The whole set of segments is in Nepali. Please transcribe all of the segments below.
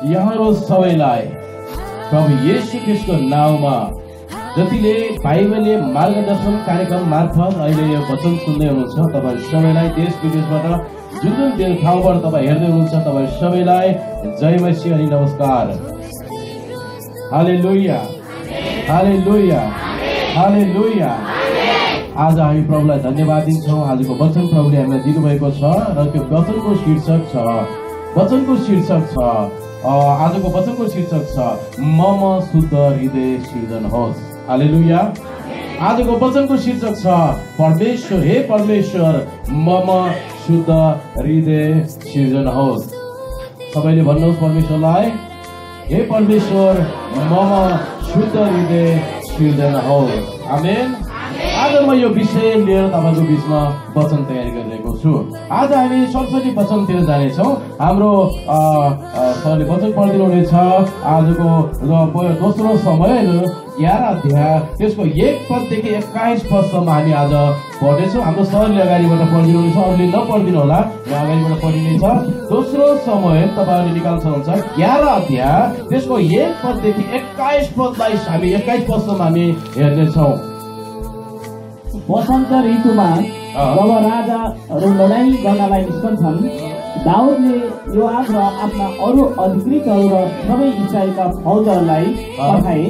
यहाँहरू सबैलाई प्रभु येशू ख्रीष्टको नाउँमा जतिले बाइबलले मार्गदर्शन कार्यक्रम मार्फत अहिले यो वचन सुन्दै हुनुहुन्छ तपाईँ सबैलाई देश विदेशबाट जुन जुन ठाउँबाट तपाईँ हेर्दै हुनुहुन्छ तपाईँ सबैलाई जय मसीह अनि नमस्कार। हालेलुया हालेलुया हालेलुया। आज हामी प्रभुलाई धन्यवाद दिन्छौँ। आजको वचन प्रभुले हामीलाई दिनुभएको छ र त्यो वचनको शीर्षक छ आजको वचनको शीर्षक छ मम शुद्ध हृदय सिर्जन होस्। हालेलुया। आजको वचनको शीर्षक छ परमेश्वर, हे परमेश्वर मम शुद्ध हृदय सिर्जन होस्। सबैले भन्नुहोस् परमेश्वरलाई, हे परमेश्वर मम शुद्ध हृदय सिर्जन होस्। आमेन। आज म यो विषय लिएर तपाईको बीचमा वचन तयारी गरिरहेको छु। आज हामी सरस्वती वचनतिर जानेछौँ। हाम्रो सरले वचन पढिदिनु हुनेछ। आजको दोस्रो समय 11 अध्याय त्यसको 1 पददेखि 21 पदसम्म हामी आज पढ्नेछौँ। हाम्रो सरले अगाडिबाट पढिदिनु हुनेछ, अरूले नपढिदिनु होला, र अगाडिबाट पढिनेछ। दोस्रो समय तपाईँहरूले निकाल्न सक्नुहुन्छ 11 अध्याय त्यसको 1 पददेखि 21 पदलाई हामी 21 पदसम्म हामी हेर्नेछौँ। वसन्त ऋतुमा जब राजाहरू लडाईँ गर्नलाई निस्कन्छन्, दाउदले योआब र आफ्ना अरू अधिकृतहरू र सबै इस्राएलका फौजहरूलाई पठाए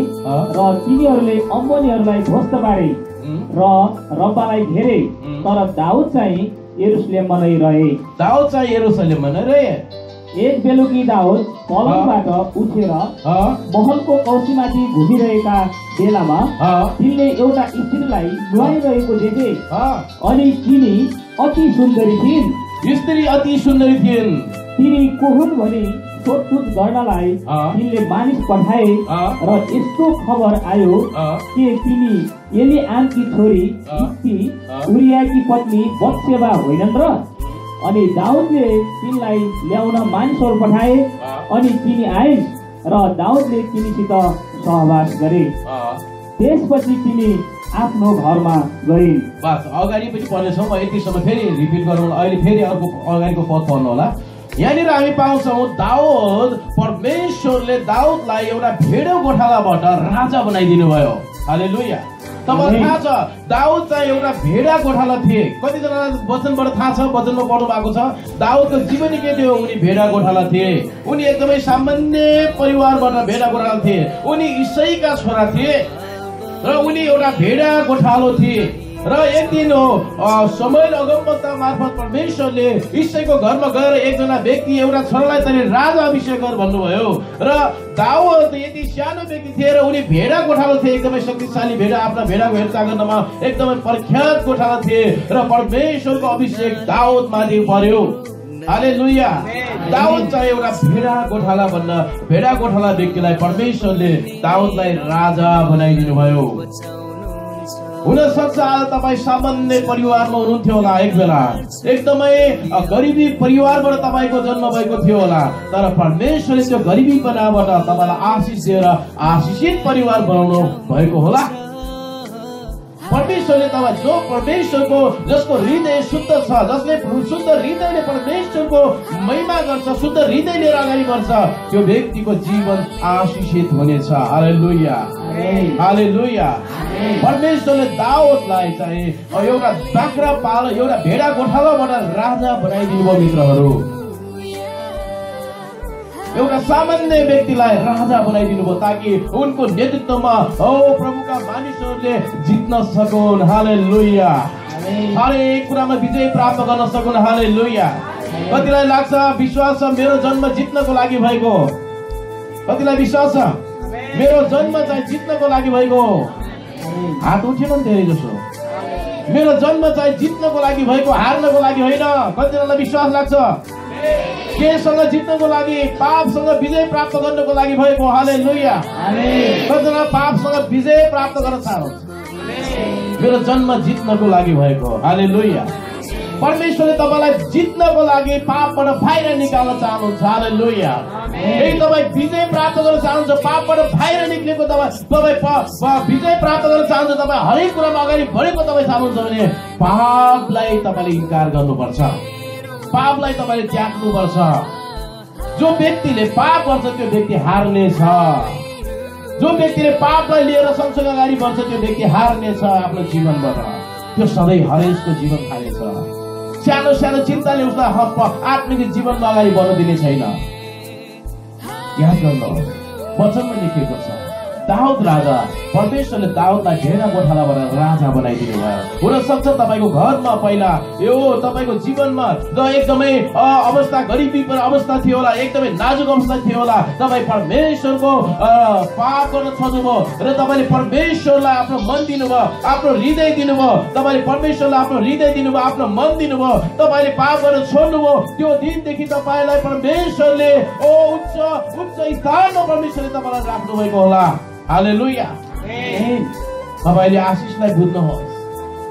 र तिनीहरूले अम्मोनीहरूलाई ध्वस्त पारे र रब्बालाई घेरे। तर दाउद चाहिँ यरुशलेममा नै रहे। एक बेलुकी दाउद पलङबाट उठेर महलको कौसीमाथि घुमिरहेका बेलामा तिनले एउटा स्त्रीलाई नुहाइरहेको देखे। अनि तिनी अति सुन्दरी थिइन्। तिनी को हुन् भनी सोधपुछ गर्नलाई तिनले मानिस पठाए र यस्तो खबर आयो कि तिनी एलिआमकी छोरी उरियाकी पत्नी बत्सेबा होइनन् र। अनि दाउदले तिनलाई ल्याउन मानिसहरू पठाए अनि तिनी आइन् र दाउदले तिनीसित सहवास गरे। त्यसपछि तिनी आफ्नो घरमा गइन्। बस अगाडि पनि पढ्नेछौँ। म यतिसम्म फेरि रिपिट गरौँ। अहिले फेरि अर्को अगाडिको पद पढ्नु होला। यहाँनिर हामी पाउँछौँ दाउद, परमेश्वरले दाउदलाई एउटा भेडो गोठालाबाट राजा बनाइदिनु भयो। हालेलुया। तपाईलाई थाहा छ दाउद चाहिँ एउटा भेडा गोठाला थिए। कतिजनालाई वचनबाट थाहा छ, वचनमा पढ्नु भएको छ। दाउदको जीवनी के थियो? उनी भेडा गोठाला थिए। उनी एकदमै सामान्य परिवारबाट भेडा गोठाला थिए। उनी इसाईका छोरा थिए र उनी एउटा भेडा गोठालो थिए। र एक दिन शमूएल अगमवक्ता मार्फत परमेश्वरले इसाईको घरमा गएर एकजना व्यक्ति एउटा छोरालाई चाहिँ राजा अभिषेक गर भन्नुभयो। र दाउद यति सानो व्यक्ति थिए र उनी भेडा गोठालो थिए। एकदमै शक्तिशाली भेडा, आफ्ना भेडाको हेरचाह गर्नमा एकदमै प्रख्यात गोठाला थिए र परमेश्वरको अभिषेक दाउदमाथि पर्यो। हालेलुया। दाउद चाहिँ एउटा भेडा गोठाला व्यक्तिलाई परमेश्वरले दाउदलाई राजा बनाइदिनु भयो। हुन सक्छ आज तपाईँ सामान्य परिवारमा हुनुहुन्थ्यो होला, एक बेला एकदमै गरिबी परिवारबाट तपाईँको जन्म भएको थियो होला, तर परमेश्वरले त्यो गरिबीपनाबाट तपाईँलाई आशिष दिएर आशिषित परिवार बनाउनु भएको होला। परमेश्वरले परमेश्वरको जसको हृदय शुद्ध छ, जसले शुद्ध हृदयले परमेश्वरको महिमा गर्छ, शुद्ध हृदय लिएर अगाडि बढ्छ, त्यो व्यक्तिको जीवन आशिषित हुनेछ। हालेलुया हालेलुया। परमेश्वरले दाउदलाई चाहिँ एउटा बाख्रा पाल, एउटा भेडा गोठालाबाट राजा बनाइदिनु भयो। मित्रहरू, एउटा सामान्य व्यक्तिलाई राजा बनाइदिनु भयो ताकि उनको नेतृत्वमा प्रभुका मानिसहरूले जित्न सकुन्। हालेलुया। हरेक कुरामा विजय प्राप्त गर्न सकुन्। हालेलुया। कतिलाई लाग्छ विश्वास छ मेरो जन्म जित्नको लागि भएको? कतिलाई विश्वास छ मेरो जन्म चाहिँ जित्नको लागि भएको? हात उठेन नि धेरै जसो। मेरो जन्म चाहिँ जित्नको लागि भएको, हार्नको लागि होइन। कतिजनालाई विश्वास लाग्छ केसँग जित्नको लागि? पापसँग विजय प्राप्त गर्नको लागि भएको। हालेलुया। कतिजना पापसँग विजय प्राप्त गर्न चाहन्छ? मेरो जन्म जित्नको लागि भएको। हालेलुया। परमेश्वरले तपाईलाई जित्नको लागि पापबाट बाहिर निकाल्न चाहनुहुन्छ। हालेलुया। यदि तपाईँ विजय प्राप्त गर्न चाहनुहुन्छ, पापबाट बाहिर निक्लेको तपाईँ विजय प्राप्त गर्न चाहनुहुन्छ, तपाईँ हरेक कुरामा अगाडि बढेको तपाईँ चाहनुहुन्छ भने पापलाई तपाईँले इन्कार गर्नुपर्छ, पापलाई तपाईँले त्याग्नुपर्छ। जो व्यक्तिले पाप गर्छ त्यो व्यक्ति हार्नेछ। जो व्यक्तिले पापलाई लिएर सँगसँगै अगाडि बढ्छ त्यो व्यक्ति हार्नेछ आफ्नो जीवनबाट। त्यो सधैँ हरेसको जीवन खानेछ। सानो सानो चिन्ताले उसलाई आत्मिक जीवनमा अगाडि बढ्न दिने छैन। याद गर्नुहोस्, वचनमा लेखिएको छ दाउद राजा, परमेश्वरले दाउदलाई घेरा गोठालाबाट राजा बनाइदिनु भयो। हुन सक्छ तपाईको घरमा पहिला यो तपाईको जीवनमा एकदमै अवस्था गरिबी अवस्था थियो होला, एकदमै नाजुक अवस्था थियो होला। तपाईँ परमेश्वरको पाप गर्न छोड्नुभयो र तपाईँले परमेश्वरलाई आफ्नो मन दिनुभयो, आफ्नो हृदय दिनुभयो। तपाईँले परमेश्वरलाई आफ्नो हृदय दिनुभयो, आफ्नो मन दिनुभयो। तपाईँले पाप गर्न छोड्नुभयो। त्यो दिनदेखि तपाईँलाई परमेश्वरले उच्च उच्च स्थानमा परमेश्वरले तपाईँलाई राख्नु भएको होला। हालेलुया। तपाईले आशिषलाई बुझ्नुहोस्।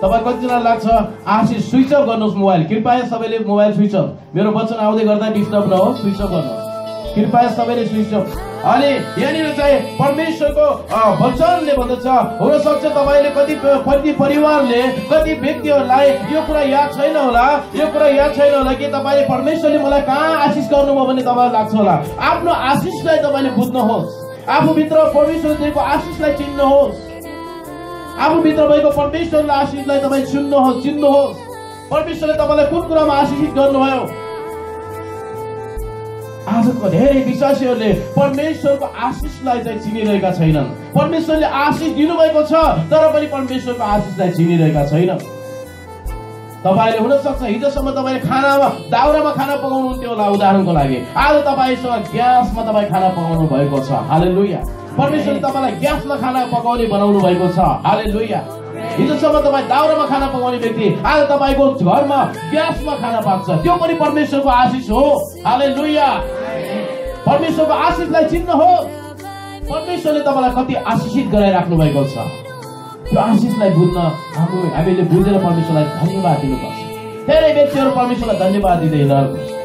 तपाईँ कतिजना लाग्छ आशिष स्विच अफ गर्नुहोस् मोबाइल। कृपया सबैले मोबाइल स्विच अफ। मेरो वचन आउँदै गर्दा डिस्टर्ब नहोस्, स्विच अफ गर्नुहोस्। कृपया सबैले स्विच अफ। अनि यहाँनिर चाहिँ परमेश्वरको वचनले भन्दछ, हुन सक्छ तपाईँले कति परिवारले कति व्यक्तिहरूलाई यो कुरा याद छैन होला, यो कुरा याद छैन होला कि तपाईँले परमेश्वरले मलाई कहाँ आशिष गर्नुभयो भन्ने तपाईँलाई लाग्छ होला। आफ्नो आशिषलाई तपाईँले बुझ्नुहोस्। आफूभित्र परमेश्वर दिएको आशिषलाई चिन्नुहोस्। आफूभित्र भएको परमेश्वरले आशिषलाई तपाईँ सुन्नुहोस्, चिन्नुहोस्। परमेश्वरले तपाईँलाई कुन कुरामा आशिषित गर्नुभयो। आजको धेरै विश्वासीहरूले परमेश्वरको आशिषलाई चाहिँ चिनिरहेका छैनन्। परमेश्वरले आशिष दिनुभएको छ तर पनि परमेश्वरको आशिषलाई चिनिरहेका छैनन्। तपाईले हुन सक्छ हिजोसम्म तपाईले खानामा दाउरामा खाना पकाउनुहुन्थ्यो होला उदाहरणको लागि, आज तपाईसँग ग्यासमा तपाईँ खाना पकाउनु भएको छ। हालेलुया। परमेश्वरले तपाईलाई ग्यासमा खाना पकाउने बनाउनु भएको छ। हालेलुया। हिजोसम्म तपाईँ दाउरामा खाना पकाउने व्यक्ति आज तपाईँको घरमा ग्यासमा खाना पाक्छ। त्यो पनि परमेश्वरको आशिष हो। हालेलुया। परमेश्वरको आशिषलाई चिन्नुहोस्। परमेश्वरले तपाईँलाई कति आशिषित गराइराख्नु भएको छ। त्यो आशिषलाई बुझ्न हामीले बुझेर परमेश्वरलाई धन्यवाद दिनुपर्छ। धेरै व्यक्तिहरू परमेश्वरलाई धन्यवाद दिँदैनन्।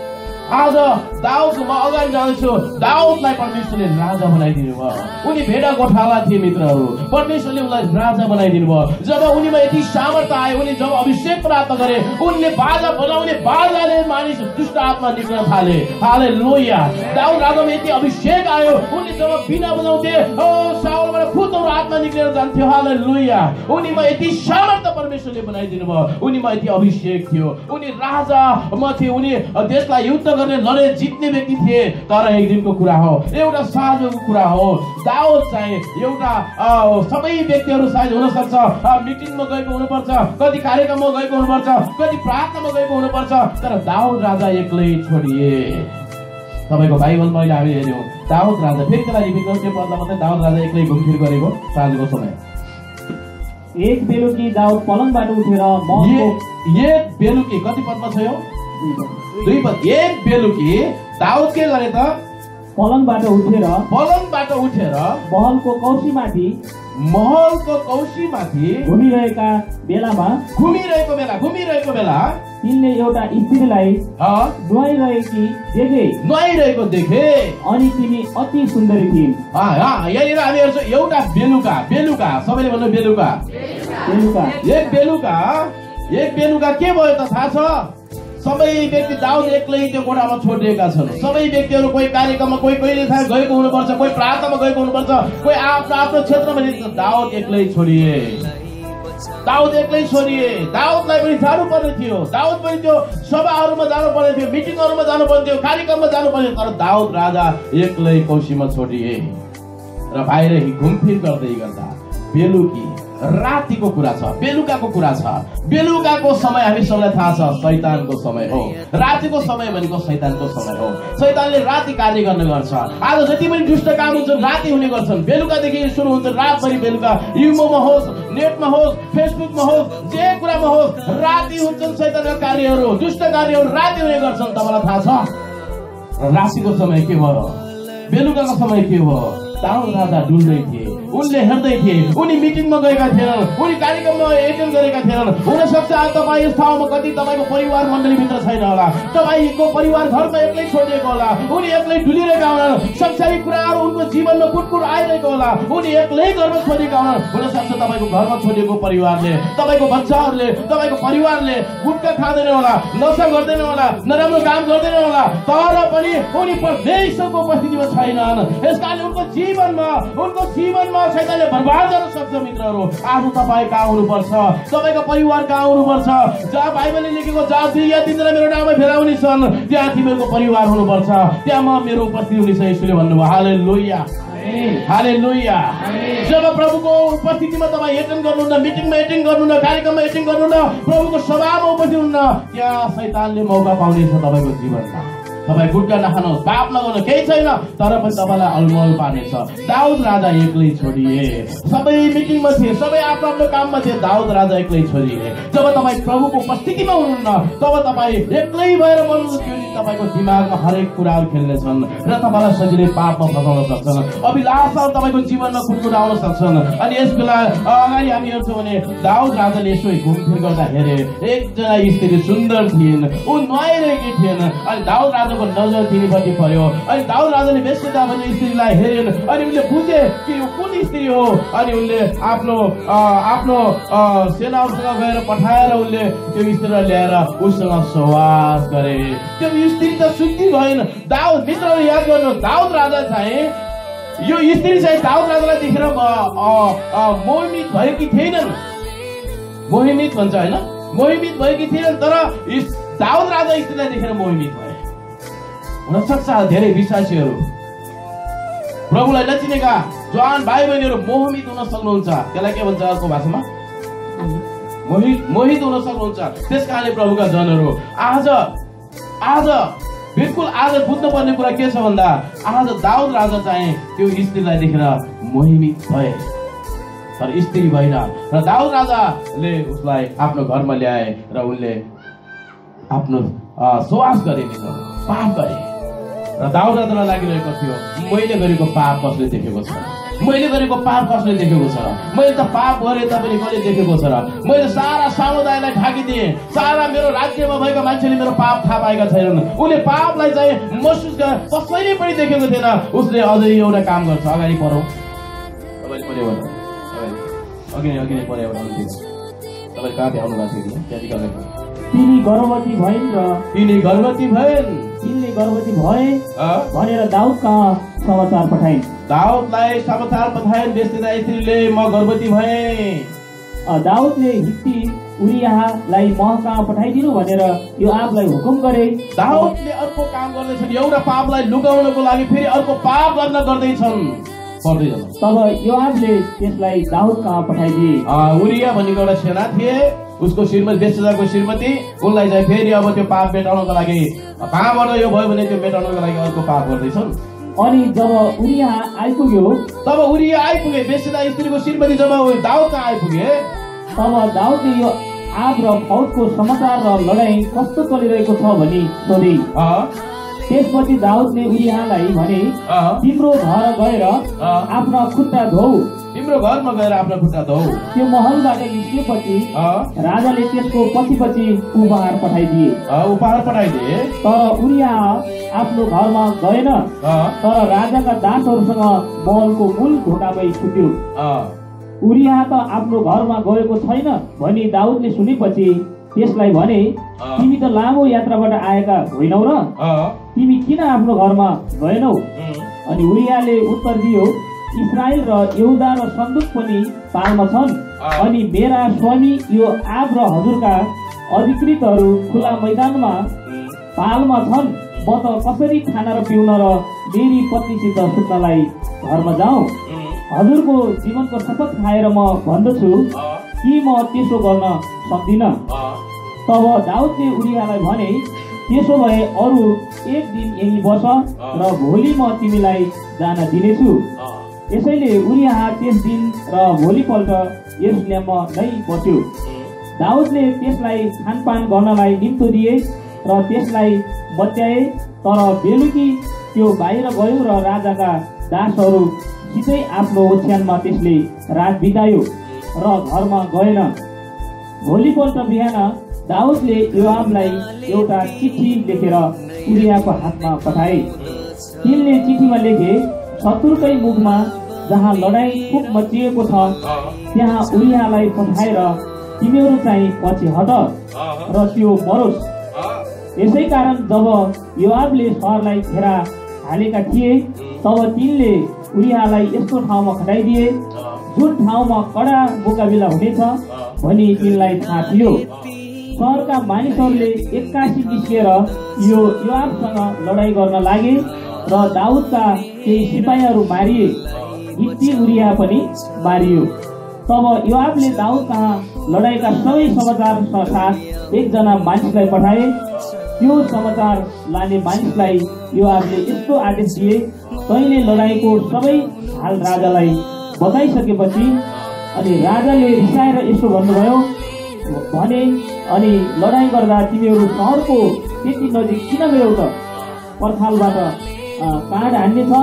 आज दाउदको म अगाडि जाँदैछु, दाउदलाई परमेश्वरले राजा बनाइदिनु भयो। उनी भेडा गोठाला थिए मित्रहरू, परमेश्वरले उनलाई राजा बनाइदिनु भयो। जब उनीमा यति सामर्थ्य आयो, उनी जब अभिषेक प्राप्त गरे, उनले बाजा बजाउने बाजाले मानिस दुष्ट आत्मा निक्लन थाले। हालेलुया। दाउद राजामा यति अभिषेक आयो, उनले जब बिना बजाउँथे साउलबाट भूतहरू आत्मा निक्लेर जान्थ्यो। हालेलुया। उनीमा यति सामर्थ्य परमेश्वरले बनाइदिनु भयो। उनीमा यति अभिषेक थियो। उनी राजामा थिए, उनी देशलाई युद्ध गर्ने लडे जित्ने व्यक्ति थिए। तर एक दिनको कुरा हो, एउटा साँझको कुरा हो, दाउद चाहिँ एउटा सबै व्यक्तिहरू सायद हुन सक्छ मिटिङमा गएको हुनुपर्छ, कति कार्यक्रममा गएको हुनुपर्छ, कति प्रार्थनामा गएको हुनुपर्छ, तर दाउद राजा एक्लै छोडिए। तपाईँको बाइबलमा अहिले हामी हेर्यौँ दाउद राजा, फेरि त्यसलाई रिपिट गर्छु, त्यो पदमा मात्रै दाउद राजा एक्लै घुमफिर गरेको साँझको समय। एक बेलुकी दाउद पलङबाट उठेर एक बेलुकी कति पदमा छ यो? 2 पद। एक बेलुकी दाउद के गरे त? पलङबाट उठेर महलको कौशीमाथि घुमिरहेको बेला तिनले एउटा स्त्रीलाई नुहाइरहेको देखे अनि तिनी अति सुन्दरी थिइन्। यहाँनिर हामी हेर्छौँ एउटा बेलुका सबैले भन्नु बेलुका। एक बेलुका के भयो त थाहा छ? सबै व्यक्ति दाउद एक्लै त्यो कोठामा छोडिएका छन्। सबै व्यक्तिहरू कोही कार्यक्रममा, कोही कहिले गएको हुनुपर्छ, कोही प्रार्थनामा गएको हुनुपर्छ, कोही आफ्नो क्षेत्रमा। दाउद एक्लै छोडिए। दाउदलाई पनि जानु पर्ने थियो। दाउद पनि त्यो सभाहरूमा जानु पर्ने थियो, मिटिङहरूमा जानु पर्ने थियो, कार्यक्रममा जानु पर्ने थियो। तर दाउद राजा एक्लै कौशीमा छोडिए र बाहिर घुमफिर गर्दै गर्दा बेलुकी रातिको कुरा छ, बेलुकाको कुरा छ। बेलुकाको समय हामी सबैलाई थाहा छ शैतानको समय हो। रातिको समय भनेको शैतानको समय हो। शैतानले राति कार्य गर्ने गर्छ। आज जति पनि दुष्ट काम हुन्छ राति हुने गर्छन्। बेलुकादेखि सुरु हुन्छ, रातभरि बेलुका युमोमा होस्, नेटमा होस्, फेसबुकमा होस्, जे कुरामा होस्, राति हुन्छन् शैतानका कार्यहरू, दुष्ट कार्यहरू राति हुने गर्छन्। तपाईँलाई थाहा छ रातिको समय के भयो, बेलुकाको समय के भयो? दाउद राजा डुल्दै थिए। उनले हेर्दै थिए, उनी मिटिङमा गएका थिएनन्, उनी कार्यक्रममा एटेन्ड गरेका थिएनन्। हुनसक्छ आज तपाईँ यस ठाउँमा कति तपाईँको परिवार मण्डलीभित्र छैन होला, तपाईँको परिवार घरमा एक्लै छोडिएको होला, उनी एक्लै डुलिरहेका हुनन्, संसारिक कुराहरू उनको जीवनमा कुटकुट आइरहेको होला, उनी एक्लै घरमा छोडिएका हुनन्। हुनसक्छ तपाईँको घरमा छोडिएको परिवारले, तपाईँको बच्चाहरूले, तपाईँको परिवारले गुटखा खाँदैन होला, नशा गर्दैन होला, नराम्रो काम गर्दैन होला, तर पनि उनी परमेश्वरको उपस्थितिमा छैनन्। यसकारणले उनको जीवनमा शैतानले बर्बाद गर्न सक्छ। मित्रहरू, आज तपाईँ कहाँ हुनुपर्छ? तपाईँको परिवार कहाँ हुनुपर्छ? जहाँ बाइबलले लेखेको जहाँ 2 या 3 जना मेरो नाममा भेला हुने छन् त्यहाँ तिमीहरूको परिवार हुनुपर्छ, त्यहाँ म मेरो उपस्थिति हुनेछ। यसले भन्नुभयो। हालेलुया, हालेलुया। जब प्रभुको उपस्थितिमा तपाईँ एटेन्ड गर्नुहुन्न, मिटिङमा एटेन्ड गर्नुहुन्न, कार्यक्रममा एटेन्ड गर्नुहुन्न, प्रभुको सभामा उपस्थित हुनुहुन्न, त्यहाँ शैतानले मौका पाउनेछ तपाईँको जीवनमा। तपाईँ गुटखा नखानुहोस्, पाप नगर्नु, केही छैन, तर पनि तपाईँलाई अलमल पार्नेछ। दाउद राजा एक्लै छोडिए, सबै मिटिङमा थिए, सबै आफ्नो आफ्नो काममा थिए, दाउद राजा एक्लै छोडिए। जब तपाईँ प्रभुको उपस्थितिमा हुनुहुन्न तब तपाईँ एक्लै भएर मर्नु, त्यो दिन तपाईँको दिमागमा हरेक कुराहरू खेल्नेछन् र तपाईँलाई सजिलै पापमा फसाउन सक्छन्, अभिलाषाहरू तपाईँको जीवनमा कुटकुट आउन सक्छन्। अनि यस बेला अगाडि हामी हेर्छौँ भने दाउद राजाले यसो घुमफिर गर्दा हेरे, एकजना स्त्री सुन्दर थिइन्, ऊ नुहाइरहेकी थिएन। अनि दाउद राजाको नजर तिनीपट्टि पर्यो। अनि दाउद राजाले बेस्ता भन्ने स्त्रीलाई हेरिन्, अनि उनले बुझे कि यो कुन स्त्री हो। अनि उनले आफ्नो सेनाहरूसँग गएर पठाएर उनले त्यो स्त्रीलाई ल्याएर उसँग सहवास गरे। त्यो स्त्री त सुखी भएन। दाउद, मित्रहरू याद गर्नु, दाउद राजा चाहिँ, यो स्त्री चाहिँ दाउद राजालाई देखेर मोहित भएकी थिएनन्। मोहित भन्छ होइन, मोहित भएकी थिएनन्, तर दाउद राजा स्त्रीलाई देखेर मोहित भए। हुनसक्छ धेरै विश्वासीहरू, प्रभुलाई नचिनेका जवान भाइ बहिनीहरू मोहित हुन सक्नुहुन्छ। त्यसलाई के भन्छ अर्को भाषामा? मोहित हुन सक्नुहुन्छ। त्यस कारणले प्रभुका जनहरू आज बिल्कुल आज बुझ्नुपर्ने कुरा के छ भन्दा, आज दाउद राजा चाहिँ त्यो स्त्रीलाई देखेर मोहित भए, तर स्त्री भएन। र दाउद राजाले उसलाई आफ्नो घरमा ल्याए र उनले आफ्नो सहवास गरे, पाप गरे। र दाउद राजालाई लागिरहेको थियो, मैले गरेको पाप कसले देखेको छ? मैले गरेको पाप कसले देखेको छ? मैले त पाप गरेँ, तपाईँले कसले देखेको छ र? मैले सारा समुदायलाई ढाकिदिएँ, सारा मेरो राज्यमा भएका मान्छेले मेरो पाप थाहा पाएका छैनन्। उसले पापलाई चाहिँ महसुस गरेर कसैले पनि देखेको थिएन। उसले अझै एउटा काम गर्छ। अगाडि पढौँ, तपाईँले पढ्यो भने अघि नै पढ्यो भने तपाईँ कहाँ भ्याउनु भएको थियो? त्यहाँदेखि अगाडि तिनी गर्भवती भइन् र तिनी गर्भवती भइन्, तिनले गर्भवती भए भनेर दाउद कहाँ समाचार पठाइन्। दाउदलाई समाचार पठाइन्, बेस्ता स्त्रीले म गर्भवती भएँ। दाउदले हित्ती उरियालाई मह कहाँ पठाइदिनु भनेर योआबलाई हुकुम गरे। दाउदले अर्को काम गर्दैछन्, एउटा पापलाई लुकाउनको लागि फेरि अर्को पाप गर्न गर्दैछन्। तब योआबले त्यसलाई दाउद कहाँ पठाइदिए। उरिया भनेको एउटा सेना थिए, उसको श्रीमती बेस्ताको श्रीमती, उनलाई चाहिँ फेरि अब त्यो पाप मेटाउनको लागि कहाँबाट यो भयो भने त्यो मेटाउनको लागि अर्को पाप गर्दैछन्। अनि जब उरिया आइपुग्यो, तब उरिया आइपुगे, बेस्ता स्त्रीको श्रीमती जब दाउद कहाँ आइपुगे, तब दाउदले यो आब र फौजको समाचार र लडाईँ कस्तो चलिरहेको छ भनी सोधे। त्यसपछि दाउदले उरियालाई भने, तिम्रो घर गएर आफ्ना खुट्टा धौ। तिम्रो घरमा गएर आफ्नो खुट्टा धौ। त्यो महलबाट निस्किएपछि राजाले त्यसको पछि उपहार पठाइदिए। तर उरिया आफ्नो घरमा गएन, तर राजाका दासहरूसँग महलको मूल ढोकामै छुट्यो। उरिया त आफ्नो घरमा गएको छैन भनी दाउदले सुनेपछि त्यसलाई भने, तिमी त लामो यात्राबाट आएका होइनौ र तिमी किन आफ्नो घरमा गएनौ? अनि उरियाले उत्तर दियो, इस्रायल र यहुदा र सन्दुक पनि पालमा छन्, अनि मेरा स्वामी यो आब र हजुरका अधिकृतहरू खुला मैदानमा पालमा छन्। म त कसरी खाना र पिउन र मेरी पत्नीसित सुत्नलाई घरमा जाउँ? हजुरको जीवनको शपथ खाएर म भन्दछु कि म त्यसो गर्न सक्दिनँ। तब दाउदले उरियालाई भने, त्यसो भए अरू एक दिन यही बस र भोलि म तिमीलाई जान दिनेछु। यसैले उरिया त्यस दिन र भोलिपल्ट यरुशलेममा नै बस्यो। दाउदले त्यसलाई खानपान गर्नलाई निम्तो दिए र त्यसलाई बच्याए। तर बेलुकी त्यो बाहिर गयो र राजाका दासहरू सिधै आफ्नो ओछ्यानमा त्यसले रात बितायो र घरमा गएन। भोलिपल्ट बिहान दाउदले योआबलाई एउटा चिठी लेखेर उरियाको हातमा पठाए। तिनले चिठीमा लेखे, शत्रुकै मुखमा जहाँ लडाईँ खुब मचिएको छ त्यहाँ उरियालाई पठाएर तिमीहरू चाहिँ पछि हट र त्यो मरोस्। यसै कारण जब योआबले सहरलाई घेरा हालेका थिए तब तिनले उरियालाई यस्तो ठाउँमा खटाइदिए जुन ठाउँमा कडा मुकाबिला हुनेछ भनी तिनलाई थाहा थियो। सहरका मानिसहरूले एक्कासी निस्केर योआबसँग लडाईँ गर्न लागे र दाउदका केही सिपाहीहरू मारिए। हित्ती उरिया पनि मारियो। तब योआबले दाउद कहाँ लडाईँका सबै समाचार साथ एकजना मानिसलाई पठाए। त्यो समाचार लाने मानिसलाई योआबले यस्तो आदेश दिए, तैँले लडाईँको सबै हाल राजालाई बताइसकेपछि अनि राजाले रिसाएर यसो भन्नुभयो भने, अनि लडाईँ गर्दा तिमीहरू सहरको त्यति नजिक किन गयौ त? पर्खालबाट काँड हान्ने छ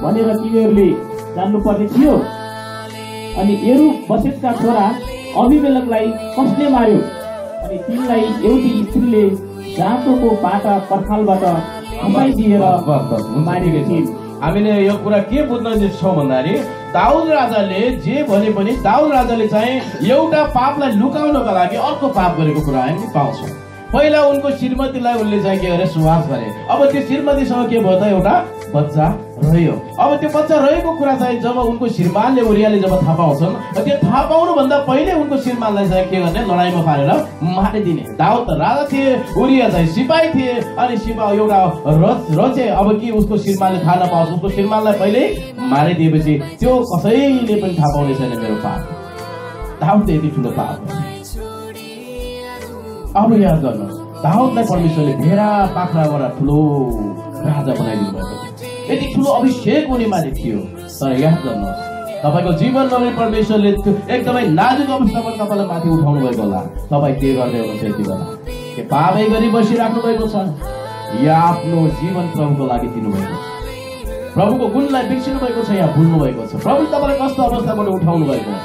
भनेर तिमीहरूले जान्नुपर्ने थियो। अनि एरु बसेतका छोरा अभिमेलकलाई कसले मार्यो? अनि तिनलाई एउटी स्त्रीले जाँतोको पाटा पर्खालबाट खसाइदिएर मारेको थिइन्। हामीले यो कुरा के बुझ्न छौँ भन्दाखेरि दाउद राजाले जे भने पनि दाउद राजाले चाहिँ एउटा पापलाई लुकाउनको लागि अर्को पाप गरेको कुरा हामी पाउँछौँ। पहिला उनको श्रीमतीलाई उनले चाहिँ के गरे? सुवास गरे। अब त्यो श्रीमतीसँग के भयो त? एउटा बच्चा रह्यो। अब त्यो बच्चा रहेको कुरा चाहिँ जब उनको श्रीमानले उरियाले जब थाहा पाउँछन्, त्यो थाहा पाउनु भन्दा पहिले उनको श्रीमानलाई चाहिँ के गर्ने? लडाईँमा पारेर मारिदिने। दाउद राजा थिए, उरिया चाहिँ सिपाही थिए। अनि सिपाही एउटा रचे। अब कि उसको श्रीमानले थाहा नपाओस्, उसको श्रीमानलाई पहिले मारिदिएपछि त्यो कसैले पनि थाहा पाउने छैन मेरो पाप। दाउदले यति ठुलो पाप। अब याद गर्नुहोस्, दाउदलाई परमेश्वरले भेडा पाख्राबाट ठुलो राजा बनाइदिनु भएको थियो। यति ठुलो अभिषेक हुने मालिक थियो। तर याद गर्नुहोस्, तपाईँको जीवनमा पनि परमेश्वरले एकदमै नाजुक अवस्थामा तपाईँलाई माथि उठाउनु भएको होला। तपाईँ के गर्दै हुनुहुन्छ यति बेला? के पापै गरी बसिराख्नु भएको छ या आफ्नो जीवन प्रभुको लागि दिनुभएको छ? प्रभुको गुणलाई बिर्सिनु भएको छ या भुल्नु भएको छ? प्रभुले तपाईँलाई कस्तो अवस्थाबाट उठाउनु भएको छ?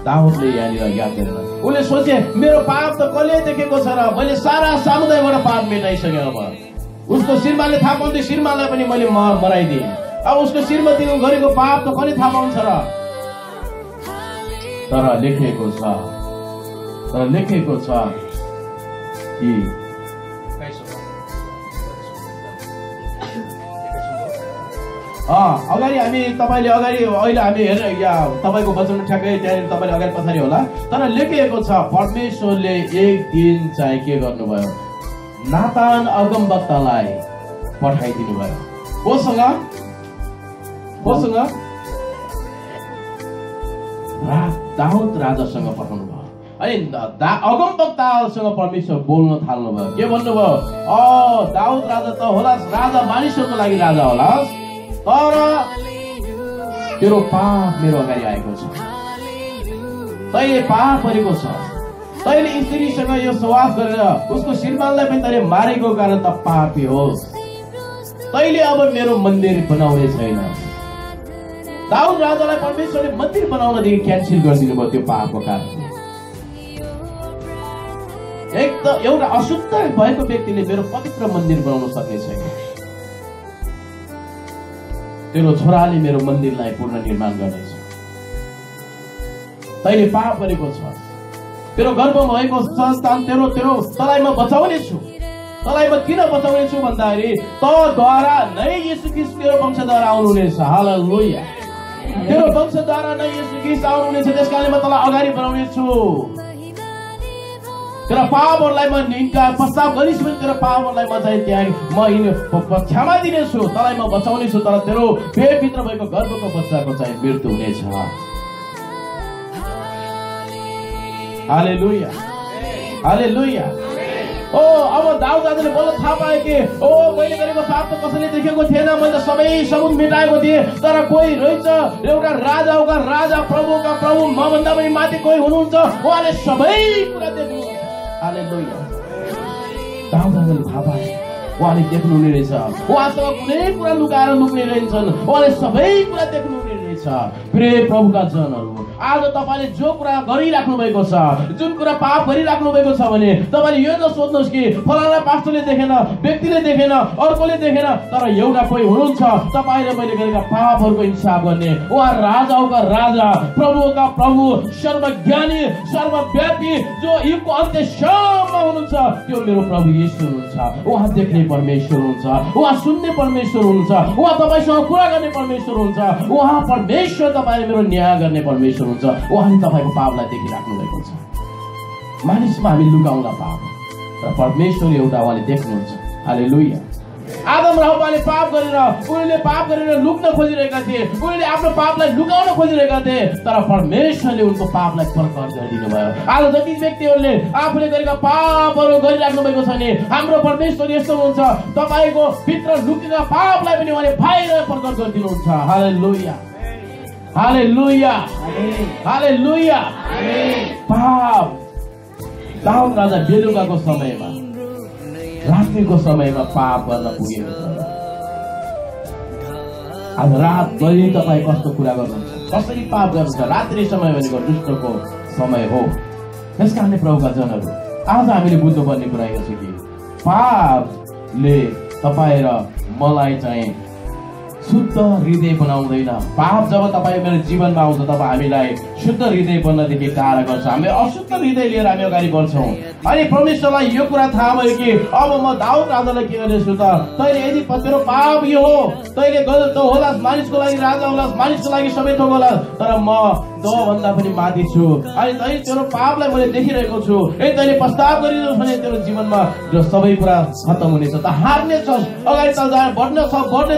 दाउदले यहाँनिर याद गरेर उसले सोचे, मेरो पाप त कसले देखेको छ र मैले सारा समुदायबाट पाप मेटाइसकेँ। अब उसको श्रीमानले थाहा पाउँदै श्रीमानलाई पनि मैले मराइदिएँ। अब उसको श्रीमतीको गरेको पाप त कसले थाहा पाउँछ र? तर लेखेको छ कि अगाडि हामी तपाईँले अगाडि अहिले हामी हेरेर या तपाईँको वचन ठ्याक्कै त्यहाँनिर तपाईँले अगाडि पछाडि होला। तर लेखिएको छ परमेश्वरले एक दिन चाहिँ के गर्नुभयो? नातान अगमवक्तालाई पठाइदिनु भयो। कोसँग? दाउद राजासँग पठाउनु भयो। अनि अगमवक्तासँग परमेश्वर बोल्न थाल्नु भयो। के भन्नुभयो? दाउद राजा त होलास्, राजा मानिसहरूको लागि राजा होलास्, तर तेरो पाप मेरो अगाडि आएको छ। तैले पाप गरेको छ। तैले स्त्रीसँग यो सहवास गरेर उसको श्रीमानलाई पनि तैले मारेको कारण त पापी होस्। तैले अब मेरो मन्दिर बनाउने छैन। दाउद राजालाई परमेश्वरले मन्दिर बनाउनदेखि क्यान्सल गरिदिनु भयो त्यो पापको कारण। एउटा अशुद्ध भएको व्यक्तिले मेरो पवित्र मन्दिर बनाउन सक्ने छैन। तेरो छोराले मेरो मन्दिरलाई पुनर्निर्माण गर्नेछ। तैले पाप गरेको छ। तेरो गर्भमा भएको सन्तान तँलाई म बचाउने छु। तँलाई म किन बचाउने छु भन्दाखेरि तँद्वारा नै येशू ख्रीष्ट तेरो वंशद्वारा आउनुहुनेछ। हालेलुया। तेरो वंशद्वारा नै येशू ख्रीष्ट आउनुहुनेछ। त्यसकारणले म तँलाई अगाडि बढाउने छु। तेरो पापहरूलाई म प्रस्ताव गरिस् भने तेरो पापहरूलाई म चाहिँ त्यहाँ क्षमा दिनेछु। तँलाई म बचाउने छु। तर तेरो पेटभित्र भएको गर्भको बच्चाको चाहिँ मृत्यु हुनेछ। हालेलुया, हालेलुया। अब दाउद राजाले बल्ल थाहा पाए कि मैले गरेको पाप त कसैले देखेको थिएन। मैले सबै सबुत मेटाएको थिएँ। तर कोही रहेछ, एउटा राजाका राजा, प्रभुका प्रभु, मभन्दा पनि माथि कोही हुनुहुन्छ। उहाँले सबै कुरा देख्नु। हालेलुया। दाउद राजाले थाहा पाए उहाँले देख्नुहुने रहेछ। उहाँसँग कुनै कुरा लुकाएर लुक्ने रहेछन्, उहाँले सबै कुरा देख्नुहुने रहेछ। प्रिय प्रभुका जनहरू, आज तपाईँले जो कुरा गरिराख्नु भएको छ, जुन कुरा पाप गरिराख्नु भएको छ भने तपाईँले यो नसोच्नुहोस् कि फलाना पास्टरले देखेन, व्यक्तिले देखेन, अर्कोले देखेन, तर एउटा कोही हुनुहुन्छ तपाईँले मैले गरेका पापहरूको हिसाब गर्ने। उहाँ राजाका राजा, प्रभुका प्रभु, सर्वज्ञानी, सर्वव्यापी, जो युगको अन्त्यसम्म हुनुहुन्छ, त्यो मेरो प्रभु येशू हुनुहुन्छ। उहाँ देख्ने परमेश्वर हुनुहुन्छ, उहाँ सुन्ने परमेश्वर हुनुहुन्छ, उहाँ तपाईँसँग कुरा गर्ने परमेश्वर हुनुहुन्छ, उहाँ परमेश्वर तपाईँले मेरो न्याय गर्ने परमेश्वर हुन्छ। उहाँले तपाईँको पापलाई देखिराख्नु भएको छ। मानिसमा हामी लुकाउँला पाप, र परमेश्वर एउटा उहाँले देख्नुहुन्छ। हालेलुया। आदम र हव्वाले पाप गरेर लुक्न खोजिरहेका थिए, उनीहरूले आफ्नो पापलाई लुकाउन खोजिरहेका थिए, तर परमेश्वरले उनको पापलाई प्रकट गरिदिनु भयो। आज जति व्यक्तिहरूले आफूले गरेका पापहरू गरिराख्नु भएको छ नि, हाम्रो परमेश्वर यस्तो हुन्छ, तपाईँको भित्र लुकेका पापलाई पनि उहाँले बाहिर प्रकट गरिदिनुहुन्छ। हालेलुया, हालेलुया, हालेलुया। पाप दाउद राजा बेलुकाको समयमा, रात्रिको समयमा पाप गर्न पुगेको छ। आज रातभरि तपाईँ कस्तो कुरा गर्नुहुन्छ, कसरी पाप गर्नुहुन्छ? रात्रि समय भनेको दुष्टको समय हो। त्यस कारणले प्रभुका जनहरू, आज हामीले बुझ्नुपर्ने कुरा यो छ कि पापले तपाईँ र मलाई चाहिँ शुद्ध हृदय बनाउँदैन। पाप जब तपाईँ मेरो जीवनमा आउँछ तब हामीलाई शुद्ध हृदय बन्नदेखि टाढा गर्छ। हामी अशुद्ध हृदय लिएर हामी अगाडि बढ्छौँ। अनि परमेश्वरलाई यो कुरा थाहा भयो कि अब म दाउद राजालाई के गर्नेछु त? तैँले यदि तेरो पाप यो हो, तैँले गलत होलास्, मानिसको लागि राजा होलास्, मानिसको लागि सबै थोक होलास्, तर म तँभन्दा पनि माथि छु। अनि तैँले तेरो पापलाई मैले देखिरहेको छु। यदि तैँले प्रस्ताव गरिदिनुहोस् भने तेरो जीवनमा जो सबै कुरा खत्तम हुनेछ, त हार्नेछस्। अगाडि त बढ्ने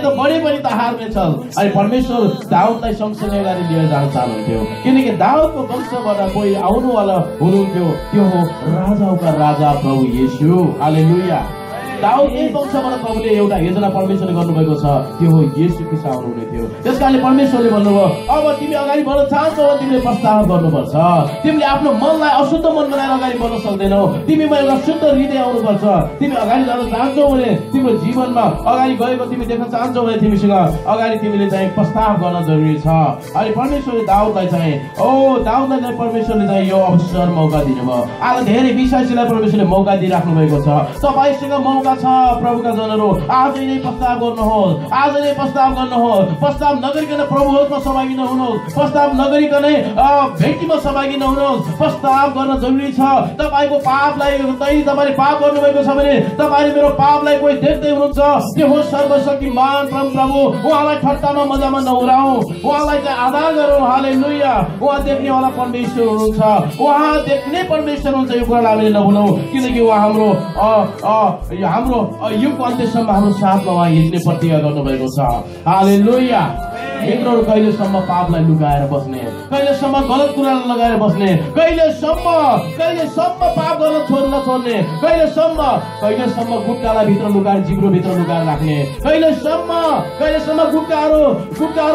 त बढे पनि त हार्नेछस्। अनि परमेश्वर दाउदलाई सँगसँगै अगाडि लिएर जान चाहनुहुन्थ्यो, किनकि दाउदको वंशबाट कोही आउनुवाला हुनुहुन्थ्यो, त्यो हो राजाका राजा प्रभु येशू। हालेलुया। दाउदकै वंशबाट प्रभुले एउटा योजना परमेश्वरले गर्नुभएको छ, त्यो हो येशू ख्रीष्ट आउनुहुने थियो। त्यसकारणले परमेश्वरले भन्नुभयो, अब तिमी अगाडि बढ्न चाहन्छौ भने तिमीले प्रस्ताव गर्नुपर्छ। तिमीले आफ्नो मनलाई अशुद्ध मन बनाएर अगाडि बढ्न सक्दैनौ। तिमीमा एउटा शुद्ध हृदय आउनुपर्छ। तिमी अगाडि जान चाहन्छौ भने, तिम्रो जीवनमा अगाडि गएको तिमी देख्न चाहन्छौ भने तिमीसँग अगाडि तिमीले चाहिँ प्रस्ताव गर्न जरुरी छ। अनि परमेश्वरले दाउदलाई चाहिँ परमेश्वरले चाहिँ यो अवसर मौका दिनुभयो। आज धेरै विश्वासीलाई परमेश्वरले मौका दिइराख्नु भएको छ। तपाईँसँग मौका छ। प्रभुका जनहरू, आजै नै प्रस्ताव गर्नुहोस्, आज नै प्रस्ताव गर्नुहोस्। प्रस्ताव नगरिकन प्रभुमा सहभागी नहुनुहोस्, प्रस्ताव नगरिकनै भेटीमा सहभागी नहुनुहोस्। प्रस्ताव गर्न जरुरी छ। तपाईँको पापलाई, तपाईँले पाप गर्नुभएको छ भने तपाईँले मेरो पापलाई कोही देख्दै हुनुहुन्छ, त्यो हो सर्वशक्तिमान प्रभु। उहाँलाई ठट्टामा मजामा नउराउँ, उहाँलाई चाहिँ आधार गरौँ। हालेलुया। उहाँ देख्नेवाला परमेश्वर हुनुहुन्छ, उहाँ देख्ने परमेश्वर हुन्छ। यो कुरालाई हामीले नभुलौँ, किनकि उहाँ हाम्रो युगको अन्त्यसम्म हाम्रो साथमा उहाँ हिँड्ने प्रतिज्ञा गर्नुभएको छ। हालेलुया। मित्रहरू, कहिलेसम्म पापलाई लुकाएर बस्ने, कहिलेसम्म गलत कुरालाई लगाएर बस्ने, कहिलेसम्म पाप गर्न नछोड्ने, कहिलेसम्म गुट्कालाई भित्र लुकाएर, जिब्रो भित्र लुकाएर राख्ने, कहिलेसम्म गुट्काहरू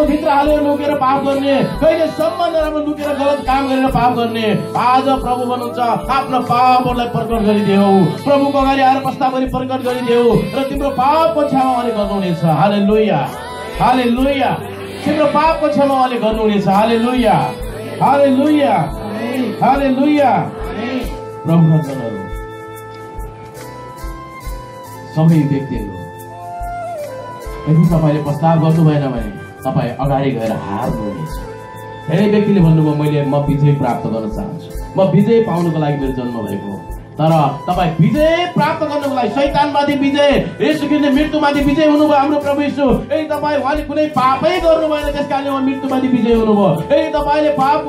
भित्र हालेर लुकेर पाप गर्ने, कहिलेसम्म नराम्रो लुकेर गलत काम गरेर पाप गर्ने। आज प्रभु भन्नुहुन्छ, आफ्नो पापहरूलाई प्रकट गरिदेऊ, प्रभुको अगाडि आएर प्रस्ताव गरी प्रकट गरिदेऊ र तिम्रो पापको क्षमा उहाँले गर्नुहुनेछ। हालेलुया, हालेलुया। तिम्रो पापको क्षमा उहाँले गर्नुहुनेछ। हालेलुया, हालेलुया, हालेलुया। प्रभुका जनहरू, सबै व्यक्तिहरू, यदि तपाईँले प्रस्ताव गर्नु भएन भने तपाईँ अगाडि गएर हार्नुहुनेछ। धेरै व्यक्तिले भन्नुभयो, म विजय प्राप्त गर्न चाहन्छु, म विजय पाउनुको लागि मेरो जन्म भएको हो। तर तपाईँ विजय प्राप्त गर्नुको लागि, शैतानमाथि विजय, येशू ख्रीष्टले मृत्युमाथि विजय हुनुभयो। हाम्रो प्रभु येशू, यदि उहाँले कुनै पापै गर्नु भएन, त्यस कारणले उहाँ मृत्युमाथि विजय हुनुभयो। यदि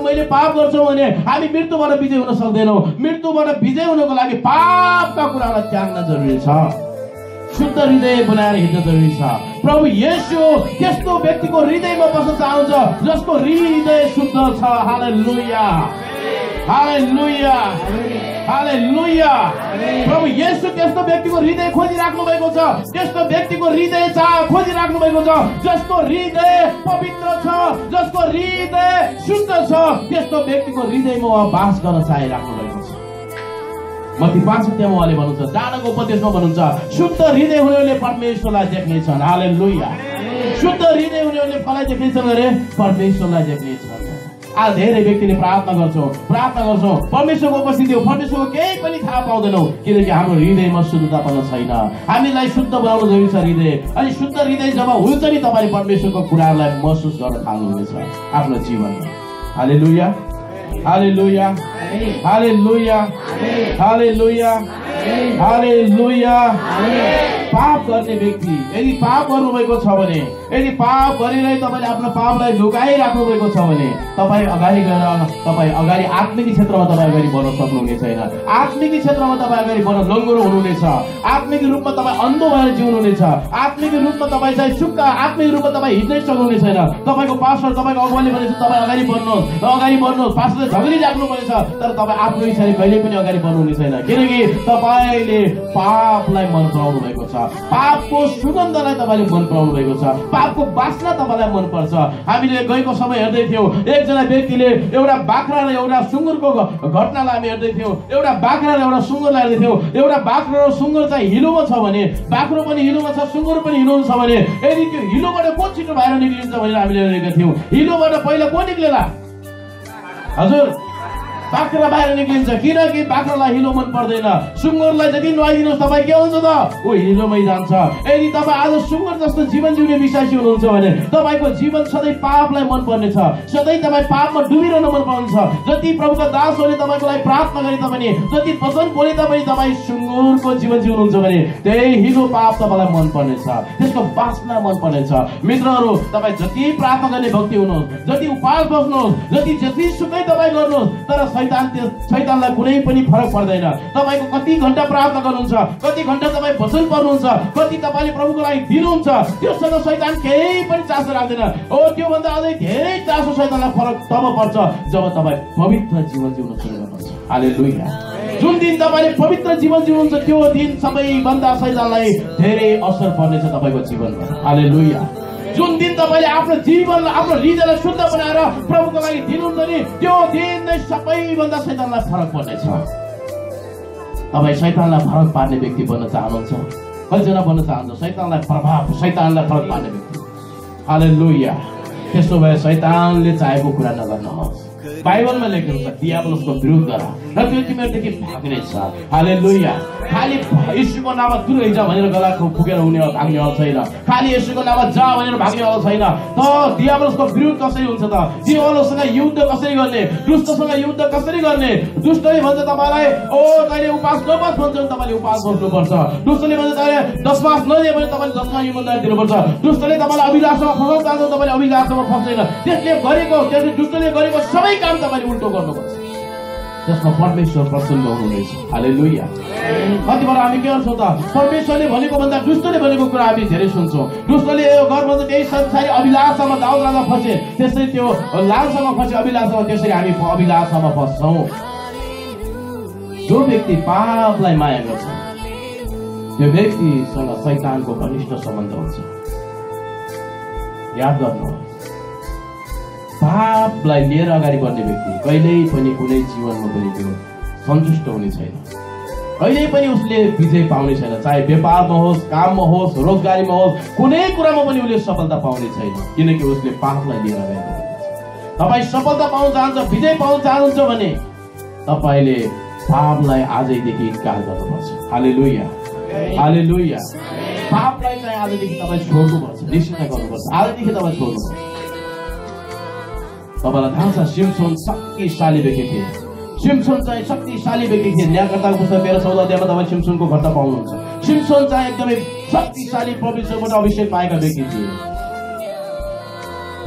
मैले पाप गर्छौँ भने हामी मृत्युबाट विजय हुन सक्दैनौँ। मृत्युबाट विजय हुनको लागि पापका कुरालाई त्याग्न जरुरी छ, शुद्ध हृदय बनाएर हिँड्न जरुरी छ। प्रभु येशू त्यस्तो व्यक्तिको हृदयमा बस्न चाहन्छ जसको हृदय शुद्ध छ। हालेलुया, हालेलुया, हालेलुया। प्रभु येशू त्यस्तो व्यक्तिको हृदय खोजिराख्नु भएको छ, त्यस्तो व्यक्तिको हृदय खोजिराख्नु भएको छ जसको हृदय पवित्र छ, जसको हृदय शुद्ध छ। त्यस्तो व्यक्तिको हृदयमा उहाँ वास गर्न चाहिराख्नु भएको छ। मत्ती 5 उहाँले भन्नुहुन्छ, जानको उपदेशमा भन्नुहुन्छ शुद्ध हृदय हुनेहरूले परमेश्वरलाई देख्नेछन्। हालेलुया। शुद्ध हृदय हुनेहरूले कसलाई देख्नेछन् अरे? परमेश्वरलाई देख्नेछन्। आज धेरै व्यक्तिले प्रार्थना गर्छौँ परमेश्वरको उपस्थिति हो, परमेश्वरको केही पनि थाहा पाउँदैनौँ, किनकि हाम्रो हृदयमा शुद्धतापन छैन। हामीलाई शुद्ध बनाउनु जरुरी छ हृदय। अनि शुद्ध हृदय जब हुन्छ नि तपाईले परमेश्वरको कुराहरूलाई महसुस गर्न थाल्नुहुनेछ आफ्नो जीवनमा। हालेलुया, हालेलुया, हालेलुया, हालेलुया, हालेलुया। पाप गर्ने व्यक्ति यदि पाप गर्नुभएको छ भने, यदि पाप गरिरहे तपाईँले आफ्नो पापलाई लुकाइराख्नु भएको छ भने तपाईँ अगाडि गएर तपाईँ अगाडि आत्मिक क्षेत्रमा तपाईँ अगाडि बढ्न सक्नुहुने छैन। आत्मिक क्षेत्रमा तपाईँ अगाडि बढ्न लङ्गुरो हुनुहुनेछ। आत्मिक रूपमा तपाईँ अन्धो भएर जिउनुहुनेछ। आत्मिक रूपमा तपाईँ चाहिँ सुक्खा, आत्मिक रूपमा तपाईँ हिँड्नै सक्नुहुने छैन। तपाईँको पास्टर, तपाईँको अगुवाले भनेछ तपाईँ अगाडि बढ्नुहोस्, पास्टरले झगडी राख्नु पर्नेछ, तर तपाईँ आफ्नो इच्छाले कहिले पनि अगाडि बढ्नुहुने छैन, किनकि तपाईँले पापलाई मन पराउनु भएको छ। पापको सुगन्धलाई तपाईँले मन पराउनु भएको छ। पापको वासना तपाईँलाई मन पर्छ। हामीले गएको समय हेर्दै थियौँ, एकजना व्यक्तिले एउटा बाख्रा र एउटा सुँगुरको घटनालाई हामी हेर्दै थियौँ। एउटा बाख्रा र एउटा सुँगुरलाई हेर्दै थियौँ। एउटा बाख्रा र सुँगुर चाहिँ हिलोमा छ भने, बाख्रो पनि हिलोमा छ, सुँगुर पनि हिलोमा छ भने यदि त्यो हिलोबाट को छिटो बाहिर निक्लिन्छ भनेर हामीले हेरेका थियौँ। हिलोबाट पहिला को निक्लेला? हजुर, बाख्रा बाहिर निक्लिन्छ, किनकि बाख्रालाई हिलो मन पर्दैन। सुँगुरलाई जति नुहाइदिनुहोस् तपाईँ के हुन्छ त? ऊ हिलोमै जान्छ। यदि तपाईँ आज सुँगुर जस्तो जीवन जिउने विश्वासी हुनुहुन्छ भने तपाईँको जीवन सधैँ पापलाई मन पर्नेछ, सधैँ तपाईँ पापमा डुबिरहन मन पर्नेछ। जति प्रभुका दासहरूले तपाईँको लागि प्रार्थना गरे तापनि, जति वचन बोले तापनि तपाईँ सुँगुरको जीवन जिउनुहुन्छ भने त्यही हिलो पाप तपाईँलाई मन पर्नेछ, त्यसको वासना मन पर्नेछ। मित्रहरू, तपाईँ जति प्रार्थना गर्ने भक्ति हुनुहोस्, जति उपवास बस्नुहोस्, जति सुकै तपाईँ गर्नुहोस्, तर शैतानलाई कुनै पनि फरक पर्दैन। तपाईँको कति घण्टा प्रार्थना गर्नुहुन्छ, कति घण्टा तपाईँ वचन पढ्नुहुन्छ, कति तपाईँले प्रभुको लागि दिनुहुन्छ, त्योसँग शैतान केही पनि चासो राख्दैन। ओ त्योभन्दा अझै धेरै चासो शैतानलाई फरक तब पर्छ जब तपाईँ पवित्र जीवन जिउन सुरु गर्नुहुन्छ। हालेलुया। जुन दिन तपाईँले पवित्र जीवन जिउनुहुन्छ त्यो दिन सबैभन्दा शैतानलाई धेरै असर पर्नेछ तपाईँको जीवनमा। हालेलुया। जुन दिन तपाईँले आफ्नो जीवनलाई, आफ्नो हृदयलाई शुद्ध बनाएर प्रभुको लागि दिनुहुन्छ नि त्यो दिन नै सबैभन्दा शैतानलाई फरक पर्नेछ। तपाईँ शैतानलाई फरक पार्ने व्यक्ति बन्न चाहनुहुन्छ? कतिजना बन्न चाहन्छ शैतानलाई फरक पार्ने व्यक्ति? हालेलुया। त्यसो भए शैतानले चाहेको कुरा नगर्नुहोस्। बाइबलमा लेखेको छ दियाबलसको विरोध गर र त्यो तिमीहरूदेखि भाग्नेछ। हालेलुया। खाली येशूको नाममा दूर जा भनेर गला फुकेर भाग्ने हल छैन। खाली येशूको नाममा जा भनेर भाग्ने हल छैन। त दियाबलसको विरोध कसरी हुन्छ त? दियाबलसँग युद्ध कसरी गर्ने? दुष्टसँग युद्ध कसरी गर्ने? दुष्टले भन्छ तपाईँलाई ओ तैँले उपास नबस भन्छ भने तपाईँले उपास बस्नुपर्छ। दुष्टले भन्छ तैँले 10 मास नदिए भने तपाईँले 10 मा इमानदारी दिनुपर्छ। दुष्टले तपाईँलाई अभिलाषमा फसाउन चाहन्छ, तपाईँले अभिलाषमा फस्दैन। त्यसले दुष्टले गरेको सबै काम तपाईँले उल्टो गर्नुपर्छ। त्यसमा परमेश्वर प्रसन्न हुनुहुनेछ। हालेलुया। कतिबार हामी के गर्छौँ त? परमेश्वरले भनेको भन्दा दुष्टले भनेको कुरा हामी धेरै सुन्छौँ। दुष्टले यो घर भन्छ त्यही संसारी अभिलाषामा दाउद राजा फसे, त्यसरी त्यो लालसामा फसे, अभिलाषामा, त्यसरी हामी अभिलाषामा फस्छौँ। जो व्यक्ति पापलाई माया गर्छ त्यो व्यक्तिसँग शैतानको घनिष्ठ सम्बन्ध हुन्छ। याद गर्नुहोस्, पापलाई लिएर अगाडि बढ्ने व्यक्ति कहिल्यै पनि कुनै जीवनमा पनि त्यो सन्तुष्ट हुने छैन। कहिल्यै पनि उसले विजय पाउने छैन। चाहे व्यापारमा होस्, काममा होस्, रोजगारीमा होस्, कुनै कुरामा पनि उसले सफलता पाउने छैन, किनकि उसले पापलाई लिएर अगाडि बढ्नेछ। तपाईँ सफलता पाउन चाहन्छ, विजय पाउन चाहनुहुन्छ भने तपाईँले पापलाई आजैदेखि इन्कार गर्नुपर्छ। हालेलुया। हालेलुया। पापलाई चाहिँ आजदेखि तपाईँ छोड्नुपर्छ, निश्चय गर्नुपर्छ। आजदेखि तपाईँ छोड्नुपर्छ। तपाईँलाई थाहा छ सिम्सन शक्तिशाली व्यक्ति थिए। सिम्सन चाहिँ शक्तिशाली व्यक्ति थिए। न्यायकर्ताको पुस्तक 13-14 अध्यायमा तपाईँ सिम्सनको घटना पाउनुहुन्छ। सिम्सन चाहिँ एकदमै शक्तिशाली परमेश्वरबाट अभिषेक पाएका व्यक्ति थिए।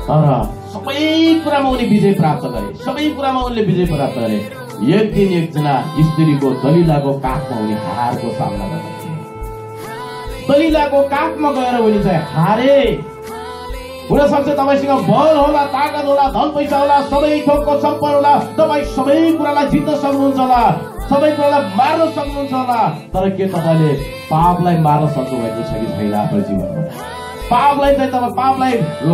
तर सबै कुरामा उनी विजय प्राप्त गरे। सबै कुरामा उनले विजय प्राप्त गरे। एक दिन एकजना स्त्रीको दलिलाको काखमा उनी हारको सामना गर्दै थिए। दलिलाको काखमा गएर उनी चाहिँ हारे। हुन सक्छ तपाईसँग बल होला, ताकत होला, धन पैसा होला, सबै थोकको सम्पन्न होला, तपाईँ सबै कुरालाई जित्न सक्नुहुन्छ होला, सबै कुरालाई मार्न सक्नुहुन्छ होला, तर के तपाईँले पापलाई मार्न सक्नुभएको छ कि छैन आफ्नो जीवनमा? पापलाई चाहिँ तपाईँ पापलाई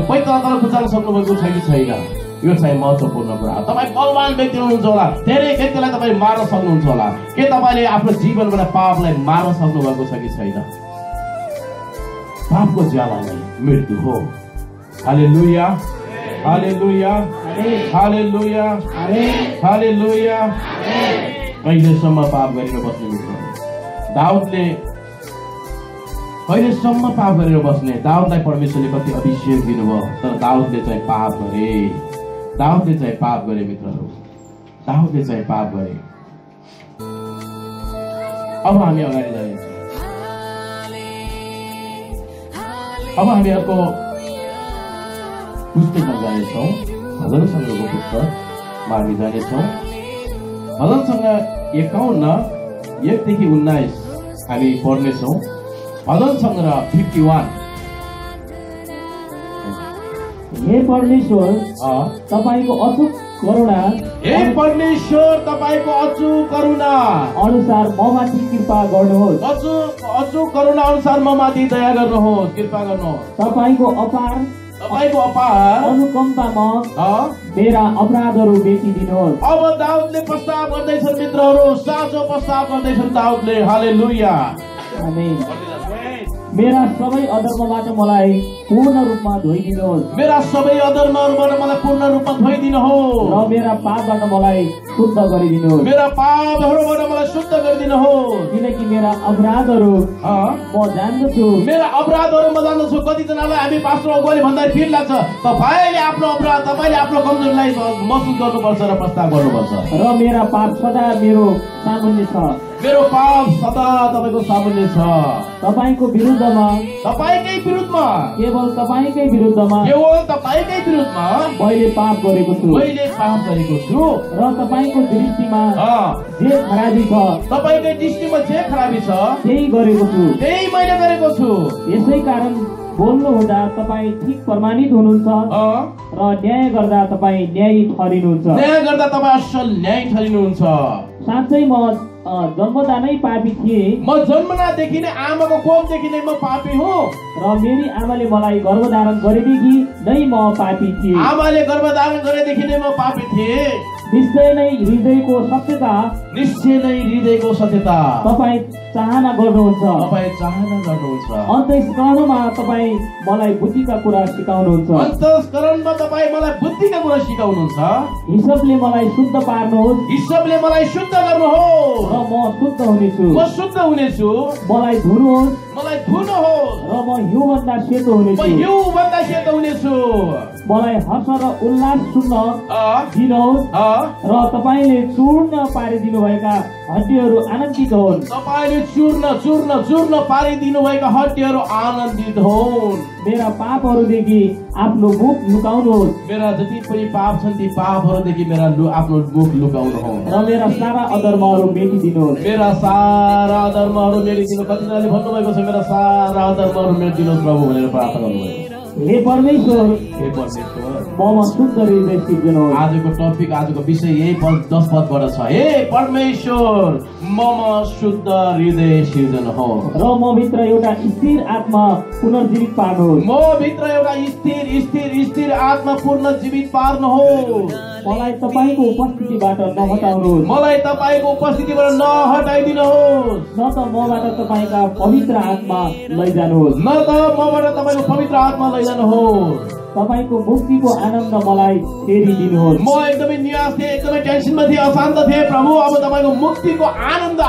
पैताल खुचाल्न सक्नुभएको छ कि छैन? यो चाहिँ महत्त्वपूर्ण कुरा हो। तपाईँ बलवान व्यक्ति हुनुहुन्छ होला, धेरै व्यक्तिलाई तपाईँ मार्न सक्नुहुन्छ होला। के तपाईँले आफ्नो जीवनबाट पापलाई मार्न सक्नु भएको छ कि छैन? पापको ज्याला नै मृत्यु हो। हालेलुया, हालेलुया, हालेलुया, हालेलुया। कहिलेसम्म पाप गरेर बस्ने मित्र? दाउदले कहिलेसम्म पाप गरेर बस्ने? दाउदलाई परमेश्वरले कति अभिषेक दिनुभयो, तर दाउदले चाहिँ पाप गरे। दाउदले चाहिँ पाप गरे मित्रहरू, दाउदले चाहिँ पाप गरे। अब हामी अगाडि जान्छौँ। अब हामी अर्को पुस्तकमा जानेछौँ, भजन सङ्ग्रहको पुस्तकमा हामी जानेछौँ। भजन सङ्ग्रह 51 1देखि 19 हामी पढ्नेछौँ। भजन सङ्ग्रह 51। हे परमेश्वर, तपाईको अचूक करुणा, हे परमेश्वर तपाईको अचूक करुणा अनुसार ममाथि कृपा गर्नुहोस्। अचूक करुणा अनुसार ममाथि दया गर्नुहोस्, कृपा गर्नुहोस्। तपाईको अपार अनुकम्पामा मेरा अपराधहरू बेचिदिनुहोस्। अब दाउदले प्रस्ताव गर्दैछन् मित्रहरू, साँचो प्रस्ताव गर्दैछन् दाउदले। हालेलुया, आमेन। मेरा सबै अधर्मबाट मलाई पूर्ण रूपमा धोइदिनुहोस्। मेरा सबै अधर्महरूबाट मलाई पूर्ण रूपमा धोइदिनुहोस् र मेरा पापबाट मलाई शुद्ध गरिदिनुहोस्। मेरा पापहरूबाट मलाई शुद्ध गरिदिनुहोस्, किनकि मेरा अपराधहरू म जान्दछु। मेरा अपराधहरू म जान्दछु। कतिजनालाई हामी पास्टर अगुवाले भन्दा फिर लाग्छ, तपाईले आफ्नो अपराध, तपाईले आफ्नो कमजोरीलाई महसुस गर्नुपर्छ र प्रस्ताव गर्नुपर्छ। र मेरा पाप सदा मेरो सामुन्ने छ। मेरो पाप सदा तपाईको सामुन्ने छ। तपाईको विरुद्धमा, तपाईकै विरुद्धमा, केवल तपाईकै विरुद्धमा, केवल तपाईकै विरुद्धमा मैले पाप गरेको छु। मैले पाप गरेको छु र तपाईको दृष्टिमा जे खराबी छ, तपाईकै दृष्टिमा जे खराबी छ त्यही गरेको छु। त्यही मैले गरेको छु। यसै कारण बोल्नु हुँदा तपाईँ ठिक प्रमाणित हुनुहुन्छ र न्याय गर्दा तपाईँ न्यायी ठहरिनुहुन्छ। न्याय गर्दा तपाईँ असल न्याय ठहरिनुहुन्छ। साँच्चै म जन्मदा नै पापी थिएँ। म जन्मनादेखि नै, आमाको कोखदेखि नै म पापी हुँ र मेरी आमाले मलाई गर्भधारण गरेदेखि नै म पापी थिएँ। आमाले गर्भधारण गरेदेखि नै म पापी थिएँ। निश्चय नै हृदयको सत्यता, निश्चय नै हृदयको सत्यता तपाईँ चाहना गर्नुहुन्छ। तपाईँ चाहना गर्नुहुन्छ। अन्तःकरणमा तपाईँ मलाई बुद्धिका कुरा सिकाउनुहुन्छ। अन्तःकरणमा तपाईँ मलाई बुद्धिका कुरा सिकाउनुहुन्छ। हिसाबले मलाई शुद्ध पार्नुहोस्। हिसाबले मलाई शुद्ध गर्नुहोस् र म शुद्ध हुनेछु। म शुद्ध हुनेछु। मलाई धुनुहोस्। मलाई धुनुहोस् र म हिउँभन्दा सेतो म हुनेछु। हिउँभन्दा सेतो हुनेछु। मलाई हर्ष र उल्लास सुन्न दिनुहोस् र तपाईँले चूर्ण पारिदिनु भएका हड्डीहरू आनन्दित होन्। तपाईँले चूर्ण पारिदिनु भएका हड्डीहरू आनन्दित होन्। मेरा पापहरूदेखि आफ्नो मुख लुकाउनुहोस्। मेरा जति पनि पाप छन् ती पापहरूदेखि मेरा आफ्नो मुख लुकाउनुहोस् र मेरा सारा अधर्महरू मेटिदिनुहोस्। मेरा सारा अधर्महरू मेटिदिनु। कतिजनाले भन्नुभएको छ मेरा सारा अधर्महरू मेटिदिनुहोस् प्रभु भनेर प्रार्थना गर्नुभयो। हे परमेश्वर, हे परमेश्वर ममा शुद्ध हृदय सिर्जनुहोस्। आजको टपिक, आजको विषय यही 10 पदबाट छ। हे परमेश्वर, ममा शुद्ध हृदय सिर्जनुहोस् र म भित्र एउटा स्थिर आत्मा पुनर्जीवित पार्नुहोस्। म भित्र एउटा स्थिर आत्मा पुनर्जीवित पार्नुहोस्। मलाई तपाईँको उपस्थितिबाट नहटाउनुहोस्। मलाई तपाईँको उपस्थितिबाट नहटाइदिनुहोस्। न त मबाट तपाईँका पवित्र आत्मा लैजानुहोस्। न त मबाट तपाईँको पवित्र आत्मा लैजानुहोस्। तपाईँको मुक्तिको आनन्द मलाई फेरि दिनुहोस्। म एकदमै निराश थिएँ, एकदमै टेन्सनमा थिएँ, अशान्त थिएँ प्रभु। अब तपाईँको मुक्तिको आनन्द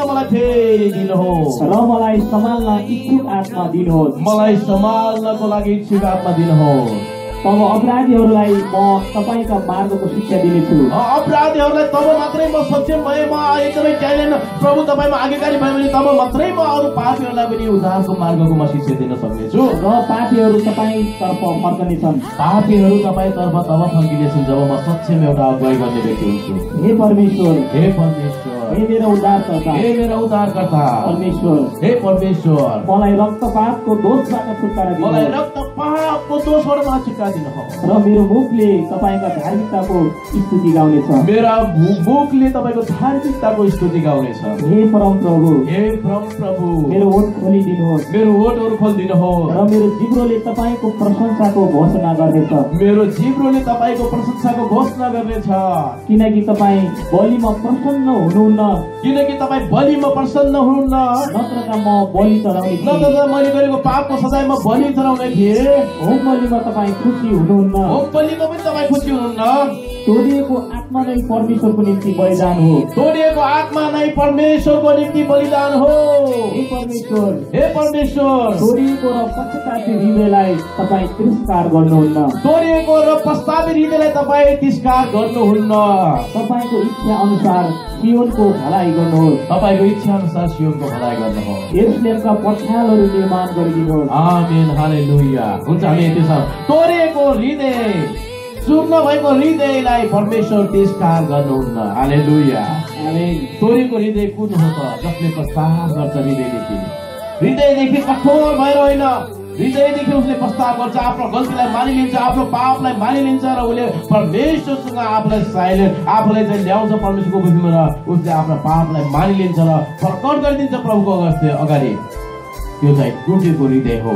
मलाई फेरि दिनुहोस् र मलाई सम्हाल्न इच्छुक आत्मा दिनुहोस्। मलाई सम्हाल्नको लागि इच्छुक आत्मा दिनुहोस्। तब अपराधीहरूलाई म तपाईँका मार्गको शिक्षा दिनेछु। अपराधीहरूलाई तब मात्रै म सक्षम भए, म एकदमै ट्यालेन्ट प्रभु तपाईँमा आज्ञाकारी भयो भने तब मात्रै म अरू पापीहरूलाई पनि उद्धारको मार्गको म शिक्षा दिन सक्नेछु। र पापीहरू तपाईँतर्फ फर्कनेछन्। पापीहरू तपाईँतर्फ तब फर्किनेछन् जब म सक्षम एउटा अगुवाई गर्ने व्यक्ति हुन्छु। हे परमेश्वर, हे परमेश्वर, हे मेरा उद्धारकर्ता, हे मेरा उद्धारकर्ता परमेश्वर, हे परमेश्वर, मलाई रक्तपातको दोषबाट छुटकारा दिनुहोस्। मलाई रक्तपातको दोषबाट छुटकारा धन्यवाद दिनुहोस्। र मेरो मुखले तपाईका धार्मिकताको स्तुति गाउनेछ। मेरा मुखले तपाईको धार्मिकताको स्तुति गाउनेछ। हे परम प्रभु, हे परम प्रभु, मेरो ओठ खोलिदिनुहोस्, मेरो ओठहरू खोलिदिनुहोस् र मेरो जिब्रोले तपाईको प्रशंसाको घोषणा गर्नेछ। मेरो जिब्रोले तपाईको प्रशंसाको घोषणा गर्नेछ। किनकि तपाईँ बलिमा प्रसन्न हुनुहुन्न, किनकि तपाईँ बलिमा प्रसन्न हुनुहुन्न, नत्र त म बलि चढाउने थिएँ, नत्र त मैले गरेको पापको सजायमा बलि चढाउने थिएँ। होम बलिमा तपाईँ खुसी हुनुहुन्न, होम बलिमा पनि तपाईँ खुसी हुनुहुन्न। तोडिएको आत्मा नै परमेश्वरको निम्ति बलिदान हो। तोडिएको आत्मा नै परमेश्वरको निम्ति बलिदान हो। हे परमेश्वर, हे परमेश्वर, तोडिएको र पश्चातापी हृदयलाई तपाईँ तिरस्कार गर्नुहुन्न, तोडिएको र पश्चातापी हृदयलाई तपाईँ तिरस्कार गर्नुहुन्न। तपाईँको इच्छा अनुसार सियोनको भलाइ गर्नुहोस्, तपाईको इच्छा अनुसार सियोनको भलाइ गर्नुहोस्। यरुशलेमका पर्खालहरू निर्माण गरिदिनुहोस्। आमेन, हालेलुया। हुन्छ, हामी यति छ। तोडिएको हृदय, चूर्ण भएको हृदयलाई परमेश्वर तिरस्कार गर्नुहुन्न। हालेलुया। आमेन। तोडिएको हृदय कुन हो त? जसले पश्चाताप गर्छ हृदयदेखि, हृदयदेखि कठोर भएर होइन, हृदयदेखि उसले पश्चाताप गर्छ, आफ्नो गल्तीलाई मानिलिन्छ, आफ्नो पापलाई मानिलिन्छ र उसले परमेश्वरसँग आफूलाई साइलेन्ट, आफूलाई चाहिँ ल्याउँछ परमेश्वरको बुद्धिमा, र उसले आफ्नो पापलाई मानिलिन्छ र प्रकट गरिदिन्छ प्रभुको अगाडि। त्यो चाहिँ टुटेको हृदय हो।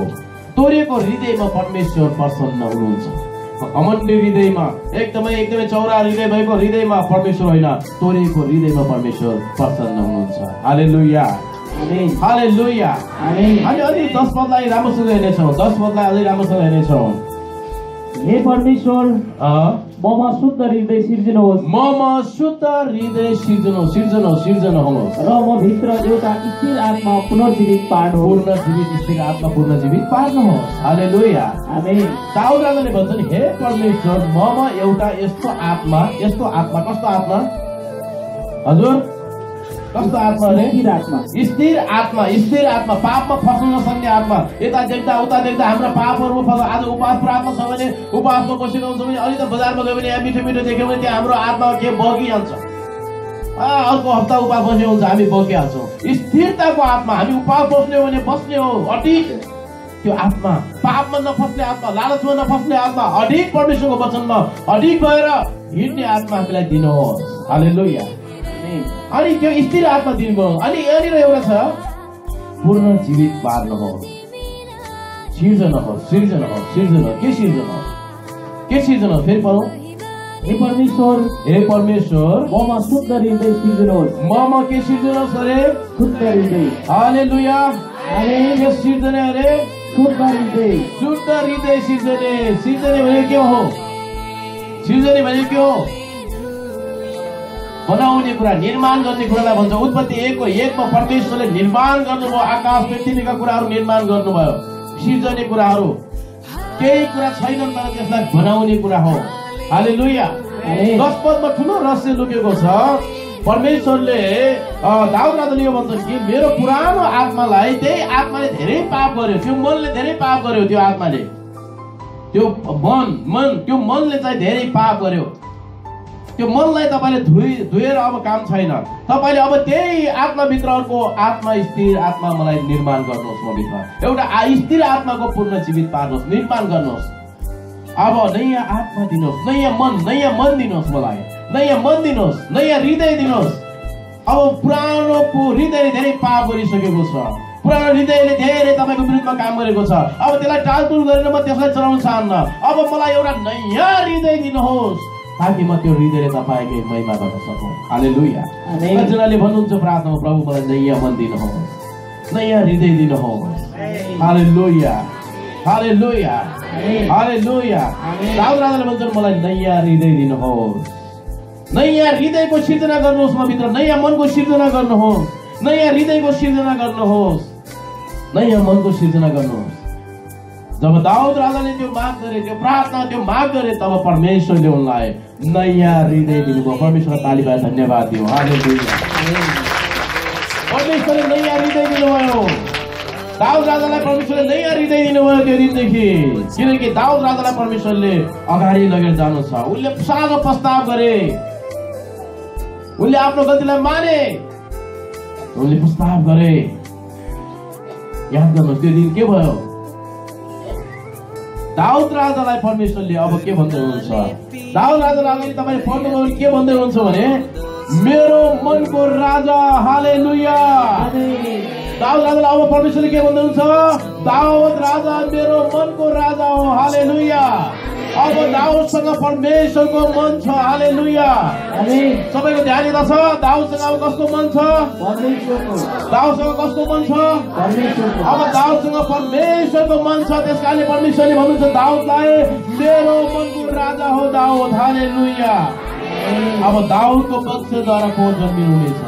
तोडिएको हृदयमा परमेश्वर प्रसन्न हुनुहुन्छ। घमण्डी हृदयमा, एकदमै चौरा हृदय भएको हृदयमा परमेश्वर होइन, तोडिएको हृदयमा परमेश्वर प्रसन्न हुनुहुन्छ। हालेलुया, हालेलुया। हामी अलि 10 पदलाई राम्रोसँग हेर्नेछौँ, 10 पदलाई अझै राम्रोसँग हेर्नेछौँ। हे परमेश्वर, ममा शुद्ध हृदय सिर्जनुहोस्, ममा शुद्ध हृदय सिर्जनुहोस्, सिर्जनुहोस् र म भित्र एउटा स्थिर आत्मा पुनर्जीवित पार्नुहोस्, स्थिर आत्मा पुनर्जीवित पार्नुहोस्। हालेलुया, आमेन। दाऊद राजाले भन्छन्, हे परमेश्वर, ममा एउटा यस्तो आत्मा, कस्तो आत्मा हजुर? कस्तो आत्मा रे? स्थिर आत्मा, पापमा फस्न नसक्ने आत्मा। यता देख्दा उता देख्दा हाम्रा पापहरूमा फस्छ। आज उपवास प्रार्थना छ भने, उपवासमा बसेको हुन्छ भने, अलि त बजारमा गयो भने यहाँ मिठो देख्यो भने त्यहाँ हाम्रो आत्मा के बगिहाल्छ। अर्को हप्ता उपवास बस्ने हुन्छ, हामी बगिहाल्छौँ। स्थिरताको आत्मा, हामी उपवास बस्ने हो भने बस्ने हो, अडिक त्यो आत्मा, पापमा नफस्ने आत्मा, लालचमा नफस्ने आत्मा, अडिक परमेश्वरको वचनमा अडिक भएर हिँड्ने आत्मा हामीलाई दिनुहोस्। हालेलुया। अनि त्यो स्थिर आत्मा दिनुभयो। अनि यहाँनिर एउटा छ, पूर्ण जीवित पार्नुहोस्, सिर्जनुहोस्। के सिर्जनुहोस्? फेरि पढौँ। हे परमेश्वर, ममा शुद्ध हृदय सिर्जनुहोस्। ममा के सिर्जनुहोस् अरे? शुद्ध हृदय। हालेलुया। आमेन। के सिर्जने अरे? शुद्ध हृदय। शुद्ध हृदय सिर्जने भने के हो? सिर्जने भने के हो? बनाउने कुरा, निर्माण गर्ने कुरालाई भन्छ। उत्पत्ति 1:1 परमेश्वरले निर्माण गर्नुभयो, आकाश पृथ्वीका कुराहरू निर्माण गर्नुभयो, सिर्जने कुराहरू। केही कुरा छैनन् तर त्यसलाई बनाउने कुरा हो। हालेलुया। 10 पदमा ठुलो रहस्य लुकेको छ। परमेश्वरले दाऊद राजाले यो भन्छन् कि मेरो पुरानो आत्मालाई, त्यही आत्माले धेरै पाप गर्यो, त्यो मनले धेरै पाप गर्यो, त्यो आत्माले, त्यो मनले चाहिँ धेरै पाप गर्यो। त्यो मनलाई तपाईँले धोएर अब काम छैन। तपाईँले अब त्यही आत्माभित्रको आत्मा, स्थिर आत्मा मलाई निर्माण गर्नुहोस्। म भित्र एउटा स्थिर आत्माको पुनः जीवित पार्नुहोस्, निर्माण गर्नुहोस्। अब नयाँ आत्मा दिनुहोस्, नयाँ मन दिनुहोस्, मलाई नयाँ मन दिनुहोस्, नयाँ हृदय दिनुहोस्। अब पुरानो हृदयले धेरै पाप गरिसकेको छ, पुरानो हृदयले धेरै तपाईँको विरुद्धमा काम गरेको छ। अब त्यसलाई टालटुल गरेर म त्यसलाई चलाउन चाहन्न। अब मलाई एउटा नयाँ हृदय दिनुहोस्, ताकि म त्यो हृदयले तपाईँकै महिमा गर्न सकौँ। हालेलुया। कतिजनाले भन्नुहुन्छ प्रार्थनामा, प्रभु मलाई नयाँ मन दिनुहोस्, नयाँ हृदय दिनुहोस्। हालेलुया, हालेलुया, हालेलुया। दाऊद राजाले भन्छन्, मलाई नयाँ हृदय दिनुहोस्, नयाँ हृदयको सिर्जना गर्नुहोस्, म भित्र नयाँ मनको सिर्जना गर्नुहोस्, नयाँ हृदयको सिर्जना गर्नुहोस्, नयाँ मनको सिर्जना गर्नुहोस्। जब दाऊद राजाले त्यो माग गरे, त्यो प्रार्थना, त्यो माग गरे, तब परमेश्वरले उनलाई नयाँ हृदय दिनुभयो। परमेश्वरलाई तालीबाट धन्यवाद दियो। हालेलुया। परमेश्वरले नयाँ हृदय दिनुभयो। दाऊद राजालाई परमेश्वरले नयाँ हृदय दिनुभयो त्यो दिनदेखि। किनकि दाऊद राजालाई परमेश्वरले अगाडि लगेर जानु छ। उनले सानो प्रस्ताव गरे, उनले आफ्नो गल्तीलाई माने, उनले प्रस्ताव गरे। याद गर्नुहोस् त्यो दिन के भयो? दाउद राजालाई परमेश्वरले अब के भन्दै हुनुहुन्छ? दाउद राजालाई अगाडि तपाईले पढ्नुभयो भने के भन्दै हुनुहुन्छ भने मेरो मनको राजा, हालेलुया। दाउद राजालाई अब परमेश्वरले के भन्दै हुनुहुन्छ? दाउद राजा मेरो मनको राजा हो, हालेलुया। अब दाउदसँग परमेश्वरको मन छ, हालेलुया। सबैको ध्यान दिँदा छ दाउदसँग अब कस्तो मन छ? दाउदसँग कस्तो मन छ? अब दाउदसँग परमेश्वरको मन छ। त्यसकारणले परमेश्वरले भन्नुहुन्छ दाउदलाई मेरो मनको राजा हो दाउद, हालेलुया। अब दाउदको वंशद्वारा को जन्मिनुहुनेछ?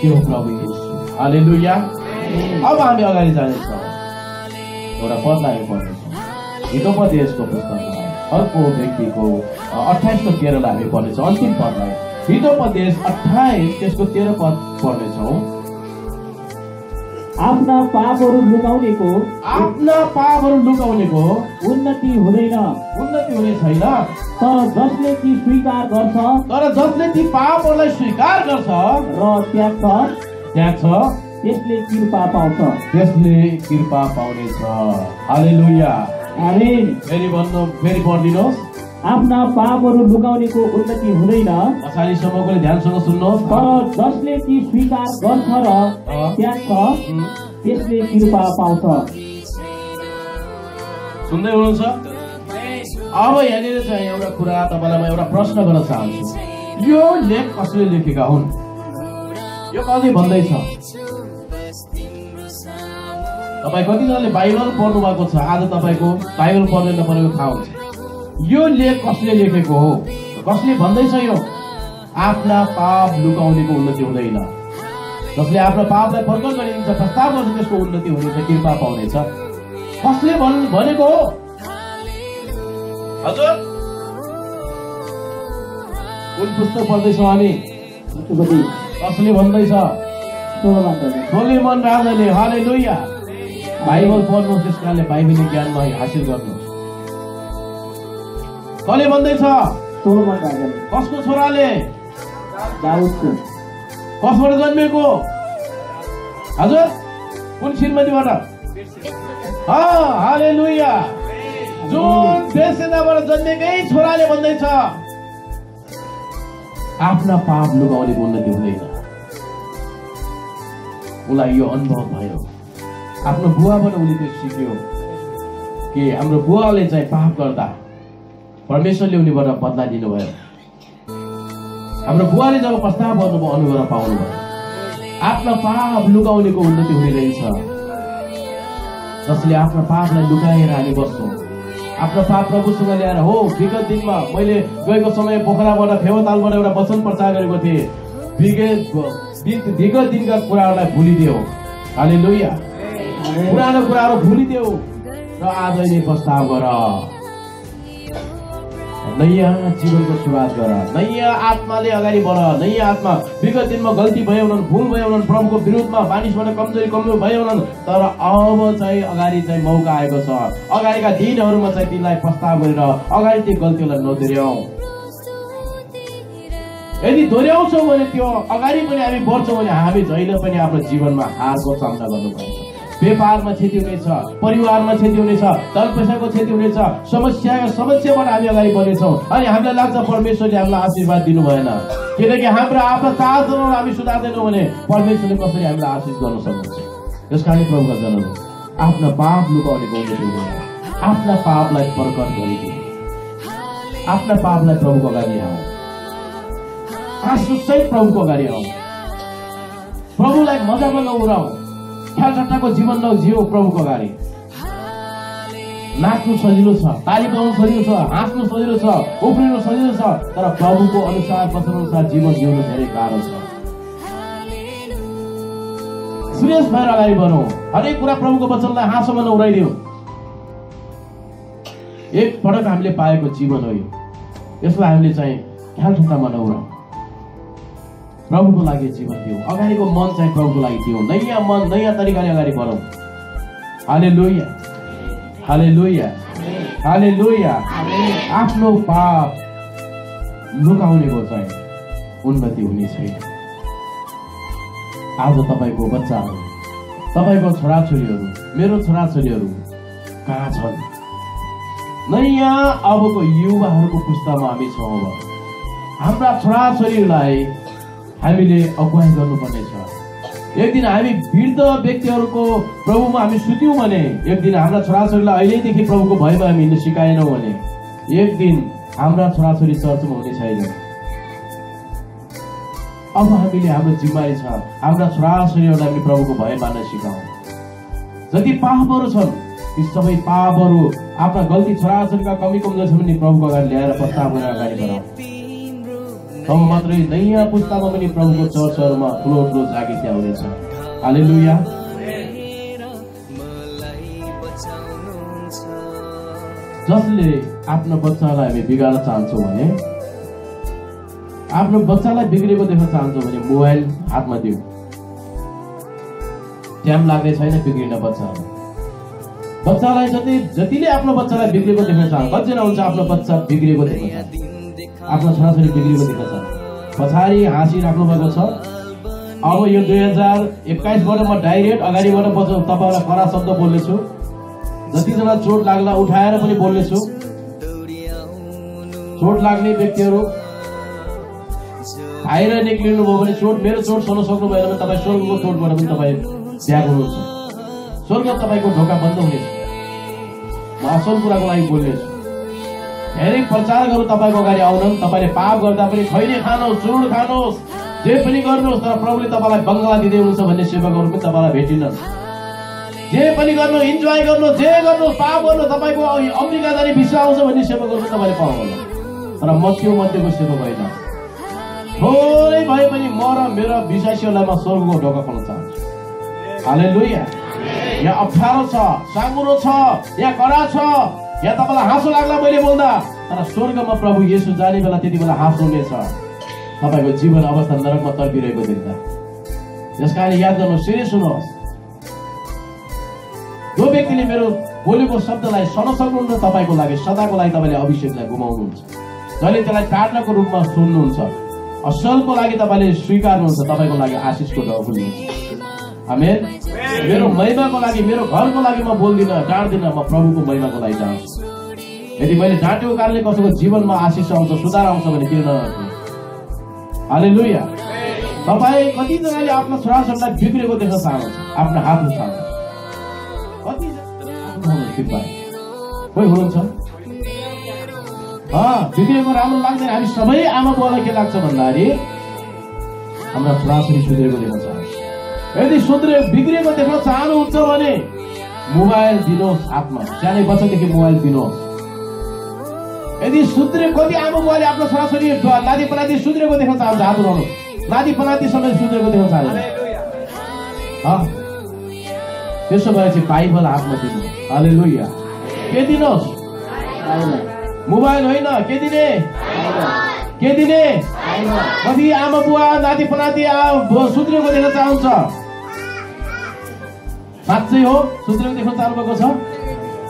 त्यो प्रभु येशू, हालेलुया। अब हामी अगाडि जानेछौँ। एउटा पदलाई पढ्नेछौँ। हितोपदेशको पुस्तकमा अर्को व्यक्तिको 28 को 13 हामी पढ्नेछौँ। अन्तिम पदलाई हितोपदेश 28 त्यसको 13 पद पढ्नेछौँ। आफ्ना पापहरू लुकाउनेको उन्नति हुँदैन, उन्नति हुने छैन। तर जसले ती स्वीकार गर्छ, तर जसले ती पापहरूलाई स्वीकार गर्छ र त्याग्छ त्यसले कृपा पाउँछ, त्यसले कृपा पाउनेछ, हालेलुया। आमेन। फेरि पढिदिनुहोस्। आफ्ना पापहरू लुकाउनेको उन्नति हुँदैन, पछाडिसम्मकोले ध्यानसँग सुन्नुहोस्। तर जसले ती स्वीकार गर्छ र त्याग्छ त्यसले कृपा पाउँछ। सुन्दै हुनुहुन्छ? अब यहाँनिर चाहिँ एउटा कुरा तपाईँलाई म एउटा प्रश्न गर्न चाहन्छु। यो लेख कसले लेखेका हुन्? यो कति भन्दैछ? तपाईँ कतिजनाले बाइबल पढ्नु भएको छ? आज तपाईँको बाइबल पढ्ने नपढेको थाहा हुन्छ। यो लेख कसले लेखेको हो? कसले भन्दैछ? यो आफ्ना पाप लुकाउनेको उन्नति हुँदैन। जसले आफ्नो पापलाई प्रकट गरिदिन्छ, प्रस्ताव गर्छ, त्यसको उन्नति हुनेछ, कृपा पाउनेछ। कसले भनेको हो? हजुर कुन पुस्तक पढ्दैछौँ हामी? कसले भन्दैछ? सोलोमन राजाले, हालेलुया। बाइबल पढ्नुहोस्, त्यस कारणले बाइबली ज्ञानमा हासिल गर्नुहोस्। कसले भन्दैछ? सोलोमन राजाले। कसको छोराले? दाउदको। कसबाट जन्मेको? हजुर कुन श्रीमतीबाट? हालेलुया। जुन बेसेदाबाट जन्मेकै छोराले भन्दैछ आफ्ना पाप लुकाउनेको उन्नति हुँदैन। उसलाई यो अनुभव भयो। आफ्नो बुवाबाट उसले त्यो सिक्यो कि हाम्रो बुवाले चाहिँ पाप गर्दा परमेश्वरले उनीबाट बदला दिनुभयो। हाम्रो बुवाले जब प्रस्ताव गर्नुभयो अनुग्रह पाउनुभयो। आफ्ना पाप लुकाउनेको उन्नति हुने रहेछ। जसले आफ्नो पापलाई लुकाएर हामी बस्छौँ, आफ्नो पाप प्रभुसँग ल्याएर हो। विगत दिनमा मैले गएको समय पोखराबाट फेवातालबाट एउटा वचन प्रचार गरेको थिएँ। विगत दिनका कुराहरूलाई भुलिदेऊ, हालेलुया। पुरानो कुराहरू भुलिदेऊ र आज नै प्रस्ताव गर। नयाँ जीवनको सुरुवात गर। नयाँ आत्माले अगाडि बढ। नयाँ आत्मा। विगत दिनमा गल्ती भयो हुनन्, भुल भयो हुनन्, प्रभुको विरुद्धमा मानिसबाट कमजोर भयो हुनन्, तर अब चाहिँ अगाडि चाहिँ मौका आएको छ। अगाडिका दिनहरूमा चाहिँ तिमीलाई प्रस्ताव गरेर अगाडि त्यो गल्तीलाई नदोर्याऊ। यदि दोहोऱ्याउँछौँ भने त्यो अगाडि पनि हामी बढ्छौँ भने हामी जहिले पनि आफ्नो जीवनमा हारको सामना गर्नुपर्छ। व्यापारमा क्षति हुनेछ, परिवारमा क्षति हुनेछ, दल पैसाको क्षति हुनेछ, समस्याबाट हामी अगाडि बढ्नेछौँ। अनि हामीलाई लाग्छ परमेश्वरले हामीलाई आशीर्वाद दिनु भएन, किनकि हाम्रो आफ्नो चालचलन हामी सुधार्दैनौँ भने परमेश्वरले कसरी हामीलाई आशीष गर्न सक्नुहुन्छ। त्यस कारण प्रभुका जनहरू आफ्ना पाप लुकाउनेको उन्नति हुँदैन। आफ्ना पापलाई प्रकट गरिदिनु। आफ्ना पापलाई प्रभुको अगाडि आऊ। आँसुसहित प्रभुको अगाडि आऊ। प्रभुलाई मजामा नउराऊ। ख्याल ठट्टाको जीवन नजिऊ। प्रभुको अगाडि नाच्नु सजिलो छ, ताली बजाउनु सजिलो छ, हाँस्नु सजिलो छ, उफ्रिनु सजिलो छ, तर प्रभुको अनुसार वचन अनुसार जीवन जिउनु धेरै गाह्रो छ। सिरियस भएर अगाडि बढौँ। हरेक कुरा प्रभुको वचनलाई हाँसोमा नउराइदिउँ। एक पटक हामीले पाएको जीवन हो यो। यसलाई हामीले चाहिँ ख्याल ठट्टामा नउराउँ। प्रभुको लागि जीवन दिउँ। अगाडिको मन चाहिँ प्रभुको लागि दिउँ। नयाँ मन, नयाँ तरिकाले अगाडि बढौँ। हालेलुया, हालेलुया, हालेलुया। आफ्नो पाप लुकाउनेको चाहिँ उन्नति हुने छैन। आज तपाईँको बच्चाहरू, तपाईँको छोराछोरीहरू, मेरो छोराछोरीहरू कहाँ छन्? नयाँ अबको युवाहरूको पुस्तामा हामी छौँ। अब हाम्रा छोराछोरीहरूलाई हामीले अगुवाई गर्नुपर्नेछ। एक दिन हामी वृद्ध व्यक्तिहरूको प्रभुमा हामी सुत्यौँ भने, एक दिन हाम्रा छोराछोरीलाई अहिलेदेखि प्रभुको भयमा हामी हिँड्न सिकाएनौँ भने, एक दिन हाम्रा छोराछोरी चर्चमा हुने छैन। अब हामीले हाम्रो जिम्मेवारी छ हाम्रा छोराछोरीहरूलाई हामी प्रभुको भय मान्न सिकाउँ। जति पापहरू छन् ती सबै पापहरू, आफ्ना गल्ती, छोराछोरीका कमी कमजोर छ भने प्रभुको अगाडि ल्याएर प्रस्ताव गरेर अगाडि बढाउँ। तब मात्रै नयाँ पुस्तामा पनि प्रभुको चर्चहरूमा ठुलो ठुलो जागृति आउनेछ। हालेलुया। जसले आफ्नो बच्चालाई हामी बिगार्न चाहन्छौँ भने, आफ्नो बच्चालाई बिग्रेको देख्न चाहन्छौँ भने मोबाइल हातमा दिउँ। टाइम लाग्ने छैन बिग्रिन बच्चालाई। जतिले आफ्नो बच्चालाई बिग्रेको देख्न चाहन्छ, कतिजना हुन्छ आफ्नो बच्चा बिग्रेको देख्न चाहन्छ, आफ्नो छोराछोरी बिग्रेको देख्न चाहन्छ, पछाडि हाँसिराख्नु भएको छ। अब यो 2021बाट म डाइरेक्ट अगाडिबाट तपाईँलाई कडा शब्द बोल्नेछु। जतिजना चोट लाग्ला उठाएर पनि बोल्नेछु। चोट लाग्ने व्यक्तिहरू खाएर निक्लिनु भयो भने, मेरो चोट सहन सक्नु भएन भने तपाईँ स्वर्गको चोटबाट पनि तपाईँ त्याग हुनुहुन्छ। स्वर्ग तपाईँको ढोका बन्द हुनेछ। म असल कुराको लागि बोल्नेछु। धेरै प्रचारकहरू तपाईँको अगाडि आउनन्। तपाईँले पाप गर्दा पनि खैनी खानुहोस्, चुरुड खानुहोस्, जे पनि गर्नुहोस्, तर प्रभुले तपाईँलाई बङ्गला दिँदै हुनुहुन्छ भन्ने सेवकहरू पनि तपाईँलाई भेटिनन्। जे पनि गर्नु, इन्जोय गर्नु, जे गर्नु, पाप गर्नु, तपाईँको अमेरिका जाने भिसा आउँछ भन्ने सेवकहरू पनि तपाईँले पाउनु। तर म त्यो मध्येको सेवक होइन। थोरै भए पनि म र मेरो विश्वासीहरूलाई म स्वर्गको ढोका खोल्न चाहन्छु। हालेलुया। यहाँ अप्ठ्यारो छ, साँगुरो छ, यहाँ कडा छ, यहाँ तपाईँलाई हाँसो लाग्ला मैले बोल्दा, तर स्वर्गमा प्रभु येशू जाने बेला त्यति बेला हाँसो हुनेछ तपाईँको जीवन अवस्था नरकमा तर्किरहेको देख्दा। यस कारण याद गर्नुहोस्, सिरियस हुनुहोस्। जो व्यक्तिले मेरो बोलेको शब्दलाई सहन सक्नुहुन्छ तपाईँको लागि, सदाको लागि तपाईँले अभिषेकलाई गुमाउनुहुन्छ। जसले त्यसलाई प्रार्थनाको रूपमा सुन्नुहुन्छ, असलको लागि तपाईँले स्वीकार्नुहुन्छ, तपाईँको लागि आशिषको ढोका खुल्नुहुन्छ। आमेन। मेरो महिमाको लागि, मेरो घरको लागि म बोल्दिनँ, डाँट्दिनँ, म प्रभुको महिमाको लागि डाँट्छु। यदि मैले डाँटेको कारणले कसैको जीवनमा आशिष आउँछ, सुधार आउँछ भने किन नडाँट्नु। हालेलुया। तपाईँ कतिजनाले आफ्नो छोराछोरीलाई बिग्रेको देख्न चाहनुहुन्छ, आफ्नो हात उठाउनु। कोही हुनुहुन्छ बिग्रेको राम्रो लाग्दैन। हामी सबै आमा बुवालाई के लाग्छ भन्दाखेरि हाम्रा छोराछोरी सुध्रेको देख्न चाहन्छ। यदि बिग्रेको देख्न चाहनुहुन्छ भने मोबाइल दिनुहोस् हातमा, सानै बच्चादेखि मोबाइल दिनुहोस्। यदि कति आमा बुवाले आफ्नो छोराछोरी नाति पनाति सुध्रेको देख्न चाहन्छ, हात उठाउनु। नाति पनाति समेत सुध्रेको देख्न चाहन्छ, त्यसो भए चाहिँ बाइबल हातमा दिनु। हालेलुया। के दिनुहोस्? मोबाइल होइन, के दिने? के दिने? कति आमा बुवा नाति पनाति सुध्रेको देख्न चाहन्छ? साँच्चै हो सुध्रेको देख्न चाहनुभएको छ?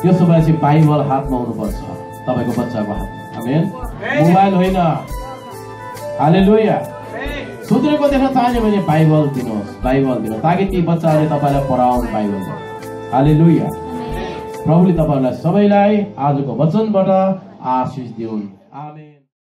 त्यसो भए चाहिँ बाइबल हातमा हुनुपर्छ, तपाईँको बच्चाको हातमा। आमेन। मोबाइल होइन। हालेलुया। सुध्रेको देख्न चाहने भने बाइबल दिनुहोस्, बाइबल दिनुहोस्, ताकि ती बच्चाहरूले तपाईँलाई पढाउनु बाइबल। हालेलुया। प्रभुले तपाईँहरूलाई सबैलाई आजको वचनबाट आशिष दिउन्। आमेन।